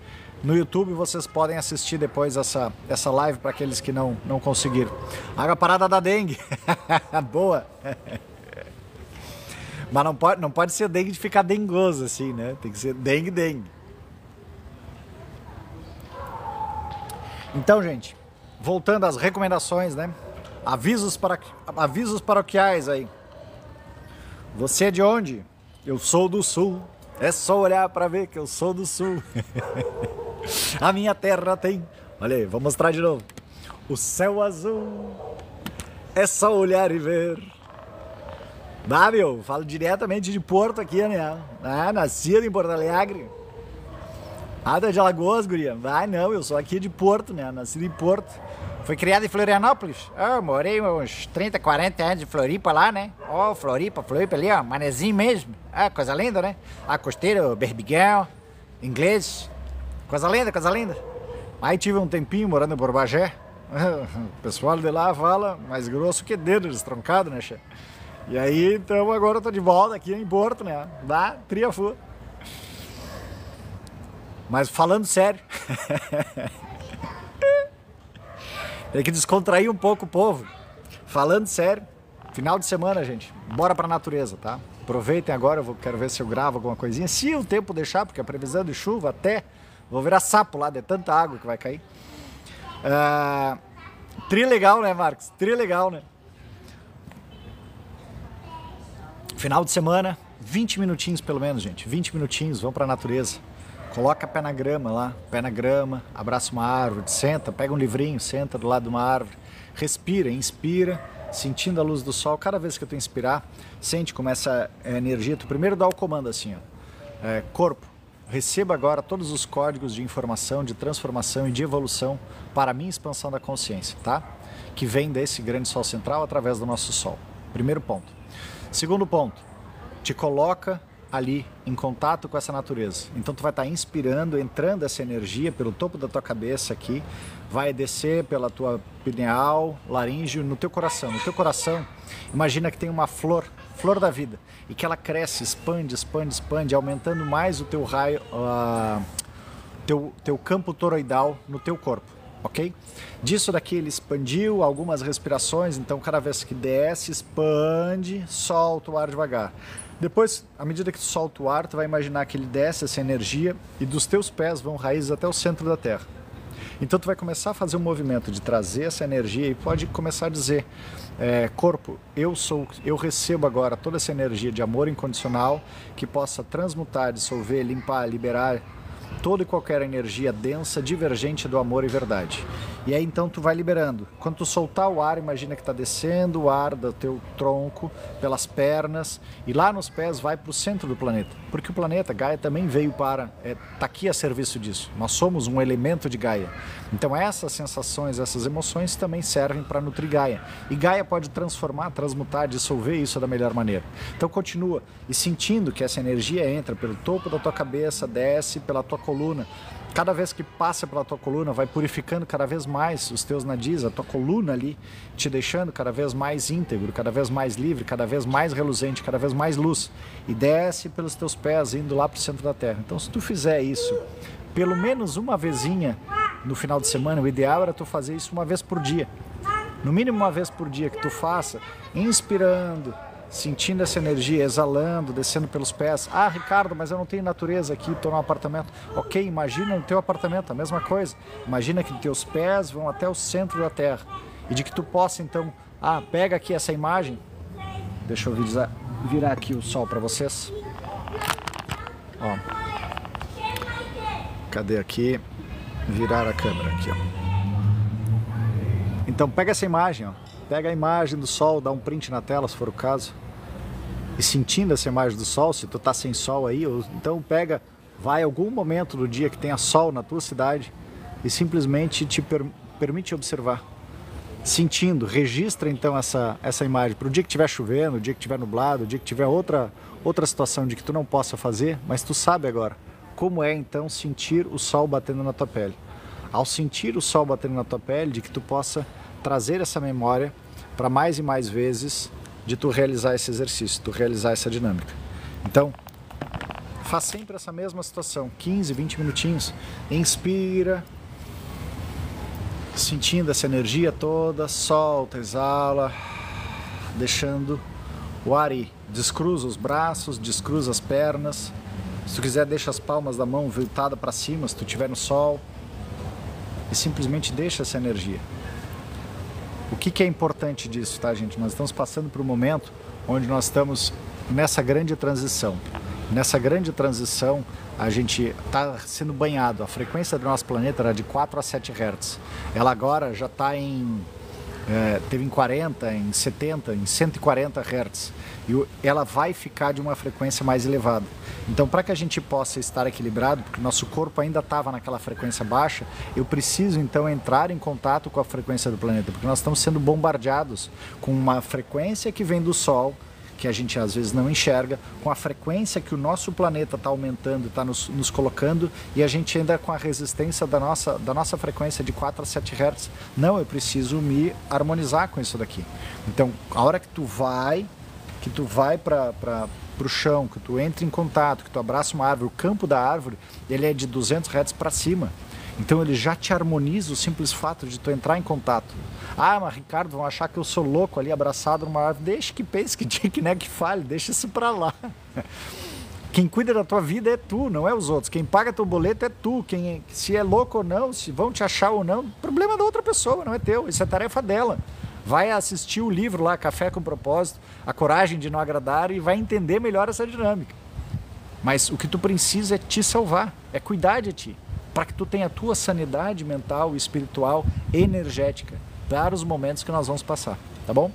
No YouTube vocês podem assistir depois essa live para aqueles que não conseguiram. Água parada da dengue. Boa. Mas não pode ser dengue de ficar dengoso assim, né? Tem que ser dengue. Então, gente, voltando às recomendações, né? Avisos paroquiais aí. Você é de onde? Eu sou do Sul. É só olhar para ver que eu sou do Sul. A minha terra tem... Olha aí, vou mostrar de novo. O céu azul. É só olhar e ver. Meu, falo diretamente de Porto aqui, né? Nascido em Porto Alegre. Nada de Alagoas, guria. Não, eu sou aqui de Porto, né? Nascido em Porto. Fui criado em Florianópolis. Eu morei uns 30, 40 anos de Floripa lá, né? Floripa ali, ó. Manezinho mesmo. Coisa linda, né? A costeira, o berbigão, inglês. Coisa linda. Aí tive um tempinho morando em Borbagé. O pessoal de lá fala mais grosso que dedo destroncado, né, che? E aí, então, agora eu tô de volta aqui em Porto, né? Triafu. Mas falando sério... Tem que descontrair um pouco o povo. Falando sério, final de semana, gente, bora pra natureza, tá? Aproveitem agora, quero ver se eu gravo alguma coisinha. Se o tempo deixar, porque a previsão de chuva até... Vou virar sapo lá, de tanta água que vai cair. Legal, né, Marcos? Legal, né? Final de semana, 20 minutinhos pelo menos, gente. 20 minutinhos, vamos pra natureza. Coloca pé na grama lá, abraça uma árvore, senta, pega um livrinho, senta do lado de uma árvore, respira, inspira, sentindo a luz do sol. Cada vez que tu inspirar, sente como essa energia, tu primeiro dá o comando assim, ó. Corpo, receba agora todos os códigos de informação, de transformação e de evolução para a minha expansão da consciência, tá? Que vem desse grande sol central através do nosso sol. Primeiro ponto. Segundo ponto, te coloca ali em contato com essa natureza. Então tu vai estar inspirando, entrando essa energia pelo topo da tua cabeça aqui, vai descer pela tua pineal, laríngeo, no teu coração. No teu coração, imagina que tem uma flor da vida, e que ela cresce, expande, aumentando mais o teu raio, teu campo toroidal no teu corpo, ok? Disso daqui ele expandiu, algumas respirações, então cada vez que desce, expande, solta o ar devagar. Depois, à medida que tu solta o ar, tu vai imaginar que ele desce essa energia e dos teus pés vão raízes até o centro da terra. Então tu vai começar a fazer um movimento de trazer essa energia e pode começar a dizer, corpo, eu recebo agora toda essa energia de amor incondicional que possa transmutar, dissolver, limpar, liberar toda e qualquer energia densa, divergente do amor e verdade. E aí então tu vai liberando. Quando tu soltar o ar, imagina que está descendo o ar do teu tronco pelas pernas e lá nos pés vai para o centro do planeta. Porque o planeta Gaia também veio está aqui a serviço disso. Nós somos um elemento de Gaia. Então essas sensações, essas emoções também servem para nutrir Gaia. E Gaia pode transformar, transmutar, dissolver isso da melhor maneira. Então continua e sentindo que essa energia entra pelo topo da tua cabeça, desce pela tua coluna. Cada vez que passa pela tua coluna, vai purificando cada vez mais os teus nadis, a tua coluna ali, te deixando cada vez mais íntegro, cada vez mais livre, cada vez mais reluzente, cada vez mais luz. E desce pelos teus pés, indo lá para o centro da Terra. Então, se tu fizer isso, pelo menos uma vezinha no final de semana, o ideal era tu fazer isso uma vez por dia. No mínimo uma vez por dia que tu faça, inspirando, sentindo essa energia, exalando, descendo pelos pés. Ah, Ricardo, mas eu não tenho natureza aqui, estou num apartamento. Ok, imagina no teu apartamento, a mesma coisa. Imagina que teus pés vão até o centro da Terra. E de que tu possa, então, pega aqui essa imagem. Deixa eu virar aqui o sol para vocês. Ó. Cadê aqui? Virar a câmera aqui, ó. Então pega essa imagem, ó. Pega a imagem do sol, dá um print na tela, se for o caso. E sentindo essa imagem do sol, se tu tá sem sol aí, então vai algum momento do dia que tenha sol na tua cidade e simplesmente te permite observar. Sentindo, registra então essa imagem para o dia que estiver chovendo, o dia que estiver nublado, o dia que tiver outra situação de que tu não possa fazer, mas tu sabe agora como é então sentir o sol batendo na tua pele. Ao sentir o sol batendo na tua pele, de que tu possa trazer essa memória para mais e mais vezes de tu realizar esse exercício, tu realizar essa dinâmica. Então, faz sempre essa mesma situação, 15, 20 minutinhos, inspira, sentindo essa energia toda, solta, exala, deixando o ar ir. Descruza os braços, descruza as pernas, se tu quiser deixa as palmas da mão voltada para cima, se tu estiver no sol, e simplesmente deixa essa energia. O que é importante disso, tá, gente? Nós estamos passando por um momento onde nós estamos nessa grande transição. Nessa grande transição, a gente está sendo banhado. A frequência do nosso planeta era de 4 a 7 Hz. Ela agora já está teve em 40, em 70, em 140 Hz. E ela vai ficar de uma frequência mais elevada. Então, para que a gente possa estar equilibrado, porque o nosso corpo ainda estava naquela frequência baixa, eu preciso então entrar em contato com a frequência do planeta, porque nós estamos sendo bombardeados com uma frequência que vem do Sol, que a gente às vezes não enxerga, com a frequência que o nosso planeta está aumentando, está nos colocando, e a gente ainda com a resistência da nossa frequência de 4 a 7 Hz. Não, eu preciso me harmonizar com isso daqui. Então, a hora que tu vai para o chão, que tu entra em contato, que tu abraça uma árvore, o campo da árvore, ele é de 200 Hz para cima. Então ele já te harmoniza o simples fato de tu entrar em contato. Ah, mas Ricardo, vão achar que eu sou louco ali abraçado numa árvore. Deixa que pense, que dia que, né, que fale, deixa isso para lá. Quem cuida da tua vida é tu, não é os outros. Quem paga teu boleto é tu. Se é louco ou não, se vão te achar ou não, problema da outra pessoa, não é teu. Isso é tarefa dela. Vai assistir o livro lá, Café com Propósito, A Coragem de Não Agradar, e vai entender melhor essa dinâmica. Mas o que tu precisa é te salvar, é cuidar de ti, para que tu tenha a tua sanidade mental, espiritual, energética, para os momentos que nós vamos passar, tá bom?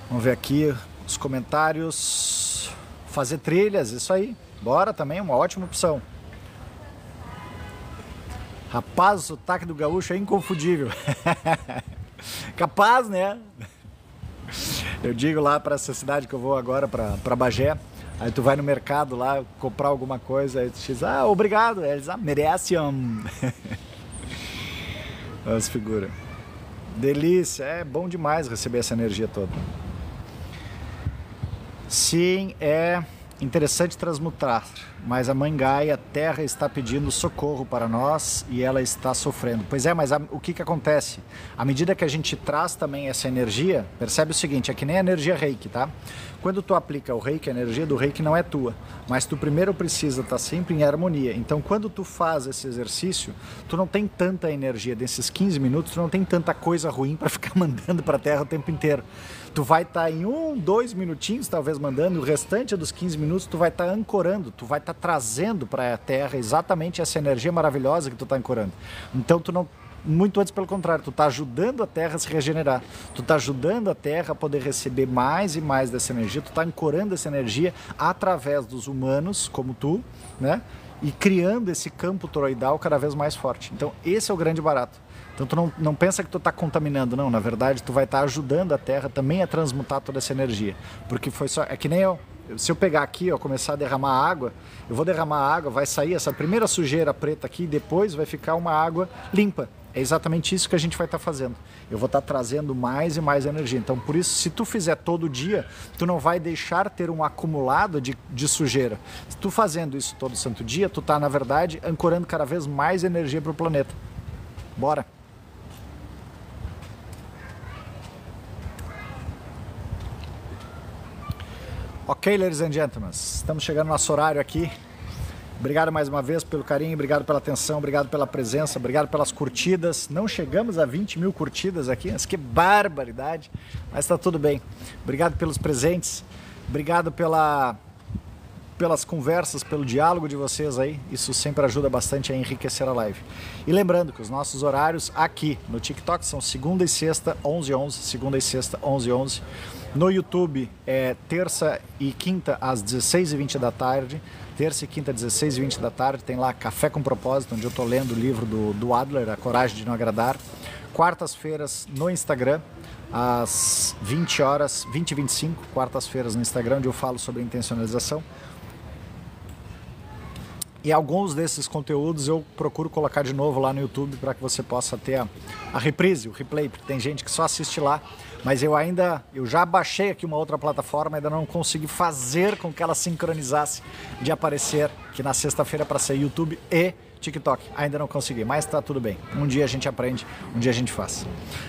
Vamos ver aqui os comentários. Fazer trilhas, isso aí, bora também, uma ótima opção. Rapaz, o sotaque do gaúcho é inconfundível. Capaz, né? Eu digo lá para essa cidade que eu vou agora, para Bagé, aí tu vai no mercado lá comprar alguma coisa, aí tu diz, obrigado. Aí eles, merece. As figuras. Delícia, é bom demais receber essa energia toda. Sim, é interessante transmutar, mas a Mãe Gaia, a Terra, está pedindo socorro para nós e ela está sofrendo. Pois é, mas o que acontece? À medida que a gente traz também essa energia, percebe o seguinte, é que nem a energia Reiki, tá? Quando tu aplica o Reiki, a energia do Reiki não é tua, mas tu primeiro precisa estar sempre em harmonia. Então, quando tu faz esse exercício, tu não tem tanta energia, desses 15 minutos, tu não tem tanta coisa ruim para ficar mandando para a Terra o tempo inteiro. Tu vai estar em 1, 2 minutinhos, talvez mandando, e o restante dos 15 minutos tu vai estar ancorando, tu vai estar trazendo para a Terra exatamente essa energia maravilhosa que tu está ancorando. Então tu não, muito antes pelo contrário, tu está ajudando a Terra a se regenerar, tu está ajudando a Terra a poder receber mais e mais dessa energia, tu está ancorando essa energia através dos humanos, como tu, né? E criando esse campo toroidal cada vez mais forte. Então esse é o grande barato. Então tu não pensa que tu está contaminando, não. Na verdade, tu vai estar ajudando a Terra também a transmutar toda essa energia. Porque foi só... É que nem eu Se eu pegar aqui, ó, começar a derramar água, eu vou derramar água, vai sair essa primeira sujeira preta aqui e depois vai ficar uma água limpa. É exatamente isso que a gente vai estar fazendo. Eu vou estar trazendo mais e mais energia. Então, por isso, se tu fizer todo dia, tu não vai deixar ter um acumulado de sujeira. Se tu fazendo isso todo santo dia, tu tá, na verdade, ancorando cada vez mais energia para o planeta. Bora! Ok, ladies and gentlemen, estamos chegando no nosso horário aqui. Obrigado mais uma vez pelo carinho, obrigado pela atenção, obrigado pela presença, obrigado pelas curtidas. Não chegamos a 20 mil curtidas aqui, mas que barbaridade, mas tá tudo bem. Obrigado pelos presentes, obrigado pelas conversas, pelo diálogo de vocês aí. Isso sempre ajuda bastante a enriquecer a live. E lembrando que os nossos horários aqui no TikTok são segunda e sexta, 11h11, segunda e sexta, 11h11. No YouTube é terça e quinta às 16h20 da tarde. Terça e quinta, 16h20 da tarde, tem lá Café com Propósito, onde eu estou lendo o livro do Adler, A Coragem de Não Agradar. Quartas-feiras no Instagram, às 20h, 20h25, quartas-feiras no Instagram, onde eu falo sobre intencionalização. E alguns desses conteúdos eu procuro colocar de novo lá no YouTube para que você possa ter a reprise, o replay, porque tem gente que só assiste lá. Mas eu já baixei aqui uma outra plataforma, ainda não consegui fazer com que ela sincronizasse de aparecer, que na sexta-feira para ser YouTube e TikTok. Ainda não consegui, mas tá tudo bem. Um dia a gente aprende, um dia a gente faz.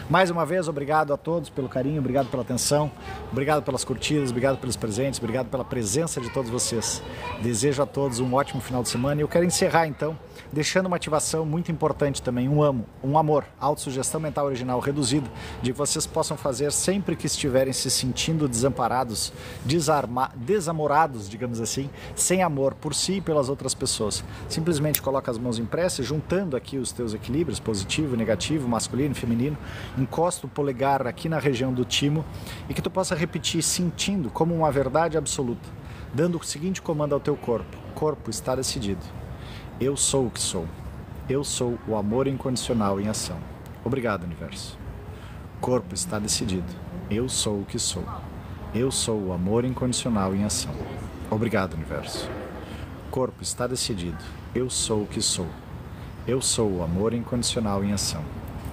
Mais uma vez, obrigado a todos pelo carinho, obrigado pela atenção, obrigado pelas curtidas, obrigado pelos presentes, obrigado pela presença de todos vocês. Desejo a todos um ótimo final de semana e eu quero encerrar então deixando uma ativação muito importante também, um amor, autossugestão mental original reduzida, de que vocês possam fazer sempre que estiverem se sentindo desamparados, desamorados, digamos assim, sem amor por si e pelas outras pessoas. Simplesmente coloca as mãos em prece, juntando aqui os teus equilíbrios, positivo, negativo, masculino, feminino, encosta o polegar aqui na região do timo e que tu possa repetir sentindo como uma verdade absoluta, dando o seguinte comando ao teu corpo: corpo, está decidido. Eu sou o que sou. Eu sou o amor incondicional em ação. Obrigado, universo. Corpo, está decidido. Eu sou o que sou. Eu sou o amor incondicional em ação. Obrigado, universo. Corpo, está decidido. Eu sou o que sou. Eu sou o amor incondicional em ação.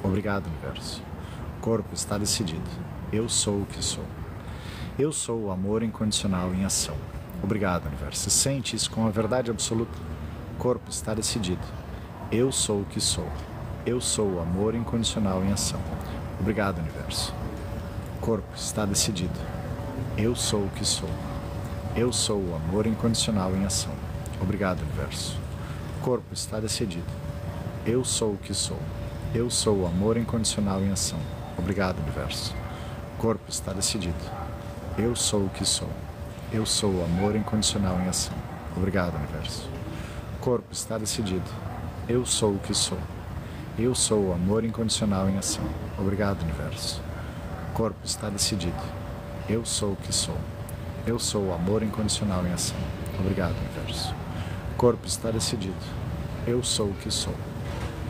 Obrigado, universo. Corpo, está decidido. Eu sou o que sou. Eu sou o amor incondicional em ação. Obrigado, universo. Sente isso com a verdade absoluta. Corpo, está decidido. Eu sou o que sou. Eu sou o amor incondicional em ação. Obrigado, universo. Corpo, está decidido. Eu sou o que sou. Eu sou o amor incondicional em ação. Obrigado, universo. Corpo, está decidido. Eu sou o que sou. Eu sou o amor incondicional em ação. Obrigado, universo. Corpo, está decidido. Eu sou o que sou. Eu sou o amor incondicional em ação. Obrigado, universo. Corpo, está decidido. Eu sou o que sou. Eu sou o amor incondicional em ação. Obrigado, universo. Corpo, está decidido. Eu sou o que sou. Eu sou o amor incondicional em ação. Obrigado, universo. Corpo, está decidido. Eu sou o que sou.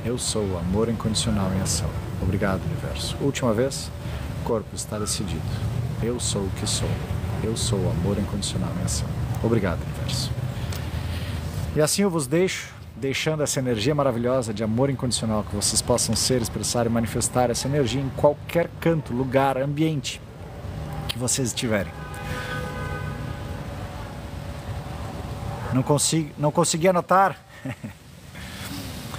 Eu sou o amor incondicional em ação. Obrigado, universo. Última vez. Corpo, está decidido. Eu sou o que sou. Eu sou o amor incondicional em ação. Obrigado, universo. E assim eu vos deixando essa energia maravilhosa de amor incondicional, que vocês possam ser, expressar e manifestar essa energia em qualquer canto, lugar, ambiente que vocês estiverem. Não consegui anotar?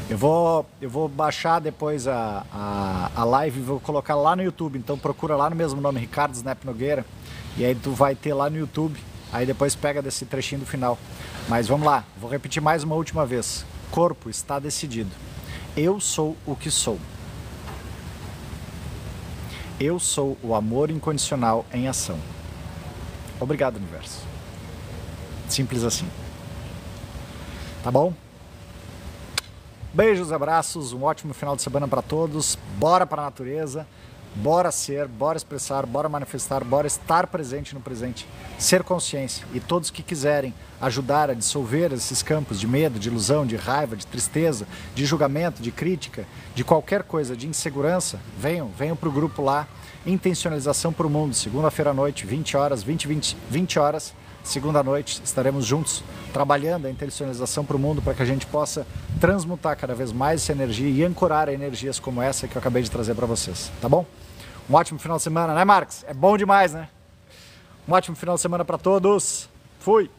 Eu vou baixar depois a live e vou colocar lá no YouTube, então procura lá no mesmo nome, Ricardo Snap Nogueira, e aí tu vai ter lá no YouTube, aí depois pega desse trechinho do final. Mas vamos lá, vou repetir mais uma última vez. Corpo, está decidido. Eu sou o que sou. Eu sou o amor incondicional em ação. Obrigado, universo. Simples assim. Tá bom? Beijos, abraços, um ótimo final de semana para todos. Bora para a natureza. Bora ser, bora expressar, bora manifestar, bora estar presente no presente, ser consciência. E todos que quiserem ajudar a dissolver esses campos de medo, de ilusão, de raiva, de tristeza, de julgamento, de crítica, de qualquer coisa, de insegurança, venham para o grupo lá, Intencionalização para o Mundo, segunda-feira à noite, 20 horas, segunda noite, estaremos juntos trabalhando a intencionalização para o mundo para que a gente possa transmutar cada vez mais essa energia e ancorar energias como essa que eu acabei de trazer para vocês, tá bom? Um ótimo final de semana, né, Marcos? É bom demais, né? Um ótimo final de semana para todos. Fui!